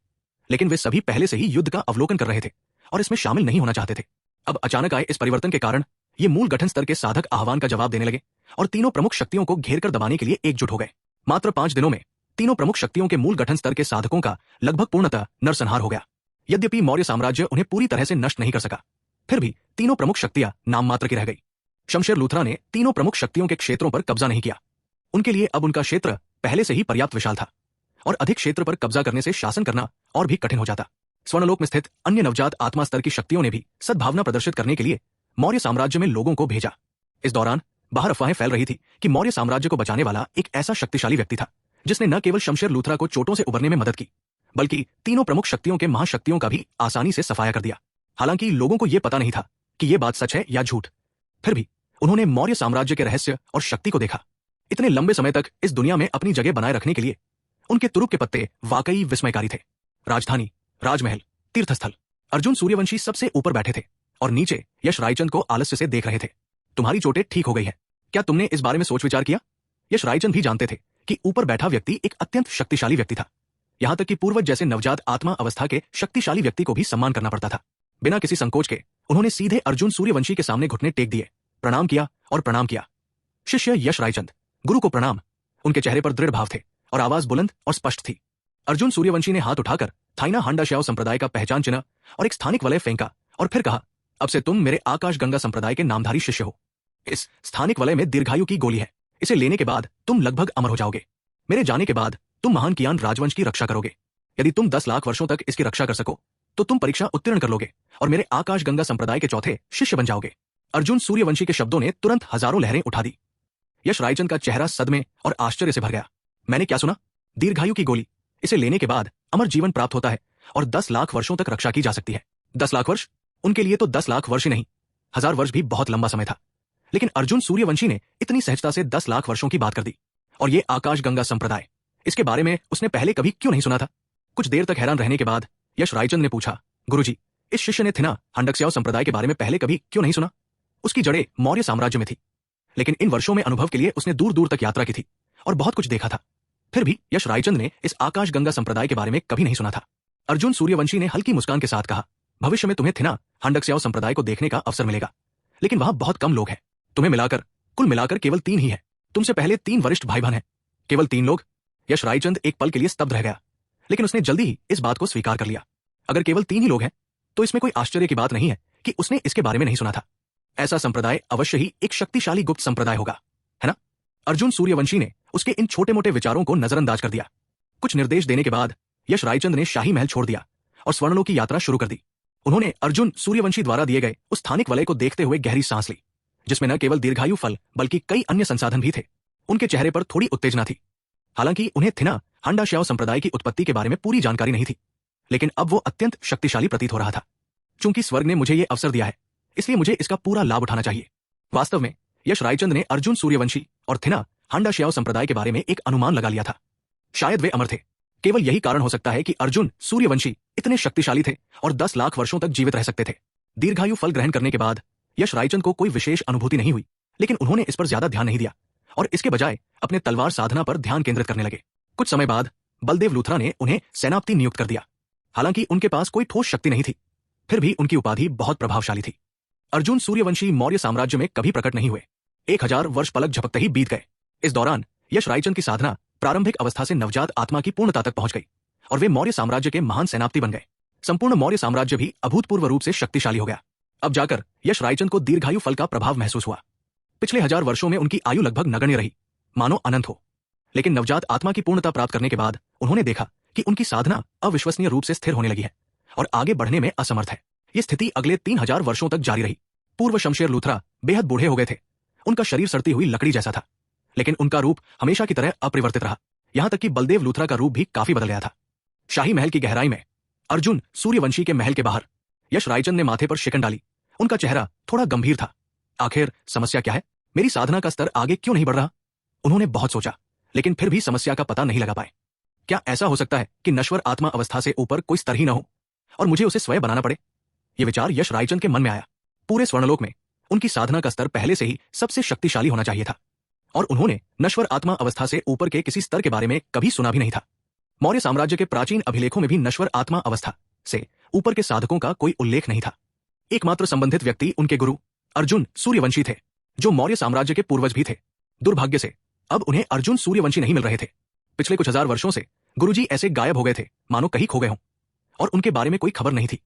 [SPEAKER 2] लेकिन वे सभी पहले से ही युद्ध का अवलोकन कर रहे थे और इसमें शामिल नहीं होना चाहते थे। अब अचानक आए इस परिवर्तन के कारण ये मूल गठन स्तर के साधक आह्वान का जवाब देने लगे और तीनों प्रमुख शक्तियों को घेरकर दबाने के लिए एकजुट हो गए। मात्र 5 दिनों में तीनों प्रमुख शक्तियों के मूल गठन स्तर के साधकों का लगभग पूर्णतः नरसंहार हो गया। यद्यपि मौर्य साम्राज्य उन्हें पूरी तरह से नष्ट नहीं कर सका, फिर भी तीनों प्रमुख शक्तियां नाम मात्र की रह गई। शमशेर लूथरा ने तीनों प्रमुख शक्तियों के क्षेत्रों पर कब्जा नहीं किया। उनके लिए अब उनका क्षेत्र पहले से ही पर्याप्त विशाल था और अधिक क्षेत्र पर कब्जा करने से शासन करना और भी कठिन हो जाता। स्वर्णलोक में स्थित अन्य नवजात आत्मा स्तर की शक्तियों ने भी सद्भावना प्रदर्शित करने के लिए मौर्य साम्राज्य में लोगों को भेजा। इस दौरान बाहर अफवाहें फैल रही थी कि मौर्य साम्राज्य को बचाने वाला एक ऐसा शक्तिशाली व्यक्ति था जिसने न केवल शमशेर लूथरा को चोटों से उबरने में मदद की, बल्कि तीनों प्रमुख शक्तियों के महाशक्तियों का भी आसानी से सफाया कर दिया। हालांकि लोगों को यह पता नहीं था कि यह बात सच है या झूठ। फिर भी उन्होंने मौर्य साम्राज्य के रहस्य और शक्ति को देखा। इतने लंबे समय तक इस दुनिया में अपनी जगह बनाए रखने के लिए उनके तुरुप के पत्ते वाकई विस्मयकारी थे। राजधानी, राजमहल, तीर्थस्थल, अर्जुन सूर्यवंशी सबसे ऊपर बैठे थे और नीचे यश रायचंद को आलस्य से देख रहे थे। तुम्हारी चोटें ठीक हो गई हैं। क्या तुमने इस बारे में सोच विचार किया? यश रायचंद भी जानते थे कि ऊपर बैठा व्यक्ति एक अत्यंत शक्तिशाली व्यक्ति था। यहां तक कि पूर्वज जैसे नवजात आत्मा अवस्था के शक्तिशाली व्यक्ति को भी सम्मान करना पड़ता था। बिना किसी संकोच के उन्होंने सीधे अर्जुन सूर्यवंशी के सामने घुटने टेक दिए, प्रणाम किया और प्रणाम किया। शिष्य यश रायचंद, गुरु को प्रणाम। उनके चेहरे पर दृढ़ भाव थे और आवाज बुलंद और स्पष्ट थी। अर्जुन सूर्यवंशी ने हाथ उठाकर थाइना हांडा श्याओ संप्रदाय का पहचान चिन्ह और एक स्थानिक वलय फेंका और फिर कहा, अब से तुम मेरे आकाश गंगा संप्रदाय के नामधारी शिष्य हो। इस स्थानिक वलय में दीर्घायु की गोली है। इसे लेने के बाद तुम लगभग अमर हो जाओगे। मेरे जाने के बाद तुम महान कियान राजवंश की रक्षा करोगे। यदि तुम 10 लाख वर्षों तक इसकी रक्षा कर सको तो तुम परीक्षा उत्तीर्ण कर लोगे और मेरे आकाश गंगा संप्रदाय के चौथे शिष्य बन जाओगे। अर्जुन सूर्यवंशी के शब्दों ने तुरंत हजारों लहरें उठा दी। यश रायचंद का चेहरा सदमे और आश्चर्य से भर गया। मैंने क्या सुना? दीर्घायु की गोली, इसे लेने के बाद अमर जीवन प्राप्त होता है और 10 लाख वर्षों तक रक्षा की जा सकती है। 10 लाख वर्ष? उनके लिए तो 10 लाख वर्ष ही नहीं, 1000 वर्ष भी बहुत लंबा समय था। लेकिन अर्जुन सूर्यवंशी ने इतनी सहजता से 10 लाख वर्षों की बात कर दी। और ये आकाश गंगा संप्रदाय, इसके बारे में उसने पहले कभी क्यों नहीं सुना था? कुछ देर तक हैरान रहने के बाद यश रायचंद ने पूछा, गुरुजी, इस शिष्य ने थिना हांडक्स्याओ संप्रदाय के बारे में पहले कभी क्यों नहीं सुना? उसकी जड़ें मौर्य साम्राज्य में थी, लेकिन इन वर्षों में अनुभव के लिए उसने दूर दूर तक यात्रा की थी और बहुत कुछ देखा था। फिर भी यश रायचंद ने इस आकाश गंगा संप्रदाय के बारे में कभी नहीं सुना था। अर्जुन सूर्यवंशी ने हल्की मुस्कान के साथ कहा, भविष्य में तुम्हें थिना हांडक्स्याओ संप्रदाय को देखने का अवसर मिलेगा, लेकिन वहां बहुत कम लोग हैं। तुम्हें मिलाकर कुल मिलाकर केवल 3 ही है। तुमसे पहले 3 वरिष्ठ भाई बहन हैं, केवल 3 लोग। यश रायचंद एक पल के लिए स्तब्ध रह गया, लेकिन उसने जल्दी ही इस बात को स्वीकार कर लिया। अगर केवल 3 ही लोग हैं तो इसमें कोई आश्चर्य की बात नहीं है कि उसने इसके बारे में नहीं सुना था। ऐसा संप्रदाय अवश्य ही एक शक्तिशाली गुप्त संप्रदाय होगा, है ना? अर्जुन सूर्यवंशी ने उसके इन छोटे मोटे विचारों को नजरअंदाज कर दिया। कुछ निर्देश देने के बाद यश रायचंद ने शाही महल छोड़ दिया और स्वर्णलोक की यात्रा शुरू कर दी। उन्होंने अर्जुन सूर्यवंशी द्वारा दिए गए उस स्थानिक वलय को देखते हुए गहरी सांस ली, जिसमें न केवल दीर्घायु फल बल्कि कई अन्य संसाधन भी थे। उनके चेहरे पर थोड़ी उत्तेजना थी। हालांकि उन्हें थिना हांडाश्याओ संप्रदाय की उत्पत्ति के बारे में पूरी जानकारी नहीं थी, लेकिन अब वो अत्यंत शक्तिशाली प्रतीत हो रहा था। चूंकि स्वर्ग ने मुझे ये अवसर दिया है, इसलिए मुझे इसका पूरा लाभ उठाना चाहिए। वास्तव में यश रायचंद ने अर्जुन सूर्यवंशी और थिना हांडाश्याओ संप्रदाय के बारे में एक अनुमान लगा लिया था। शायद वे अमर थे। केवल यही कारण हो सकता है कि अर्जुन सूर्यवंशी इतने शक्तिशाली थे और 10 लाख वर्षों तक जीवित रह सकते थे। दीर्घायु फल ग्रहण करने के बाद यश रायचंद को कोई विशेष अनुभूति नहीं हुई, लेकिन उन्होंने इस पर ज्यादा ध्यान नहीं दिया और इसके बजाय अपने तलवार साधना पर ध्यान केंद्रित करने लगे। कुछ समय बाद बलदेव लूथरा ने उन्हें सेनापति नियुक्त कर दिया। हालांकि उनके पास कोई ठोस शक्ति नहीं थी, फिर भी उनकी उपाधि बहुत प्रभावशाली थी। अर्जुन सूर्यवंशी मौर्य साम्राज्य में कभी प्रकट नहीं हुए। 1000 वर्ष पलक झपकते ही बीत गए। इस दौरान यश रायचंद की साधना प्रारंभिक अवस्था से नवजात आत्मा की पूर्णता तक पहुंच गई और वे मौर्य साम्राज्य के महान सेनापति बन गए। संपूर्ण मौर्य साम्राज्य भी अभूतपूर्व रूप से शक्तिशाली हो गया। अब जाकर यश रायचंद को दीर्घायु फल का प्रभाव महसूस हुआ। पिछले 1000 वर्षों में उनकी आयु लगभग नगण्य रही, मानो अनंत हो। लेकिन नवजात आत्मा की पूर्णता प्राप्त करने के बाद उन्होंने देखा कि उनकी साधना अविश्वसनीय रूप से स्थिर होने लगी है और आगे बढ़ने में असमर्थ है। ये स्थिति अगले 3000 वर्षों तक जारी रही। पूर्व शमशेर लूथरा बेहद बूढ़े हो गए थे। उनका शरीर सड़ती हुई लकड़ी जैसा था, लेकिन उनका रूप हमेशा की तरह अपरिवर्तित रहा। यहां तक कि बलदेव लूथरा का रूप भी काफी बदल गया था। शाही महल की गहराई में अर्जुन सूर्यवंशी के महल के बाहर यश रायचंद ने माथे पर शिकन डाली। उनका चेहरा थोड़ा गंभीर था। आखिर समस्या क्या है? मेरी साधना का स्तर आगे क्यों नहीं बढ़ रहा? उन्होंने बहुत सोचा, लेकिन फिर भी समस्या का पता नहीं लगा पाए। क्या ऐसा हो सकता है कि नश्वर आत्मा अवस्था से ऊपर कोई स्तर ही न हो और मुझे उसे स्वयं बनाना पड़े? यह विचार यश रायचंद के मन में आया। पूरे स्वर्णलोक में उनकी साधना का स्तर पहले से ही सबसे शक्तिशाली होना चाहिए था और उन्होंने नश्वर आत्मा अवस्था से ऊपर के किसी स्तर के बारे में कभी सुना भी नहीं था। मौर्य साम्राज्य के प्राचीन अभिलेखों में भी नश्वर आत्मा अवस्था से ऊपर के साधकों का कोई उल्लेख नहीं था। एकमात्र संबंधित व्यक्ति उनके गुरु अर्जुन सूर्यवंशी थे, जो मौर्य साम्राज्य के पूर्वज भी थे। दुर्भाग्य से अब उन्हें अर्जुन सूर्यवंशी नहीं मिल रहे थे। पिछले कुछ हजार वर्षों से गुरुजी ऐसे गायब हो गए थे मानो कहीं खो गए हों और उनके बारे में कोई खबर नहीं थी।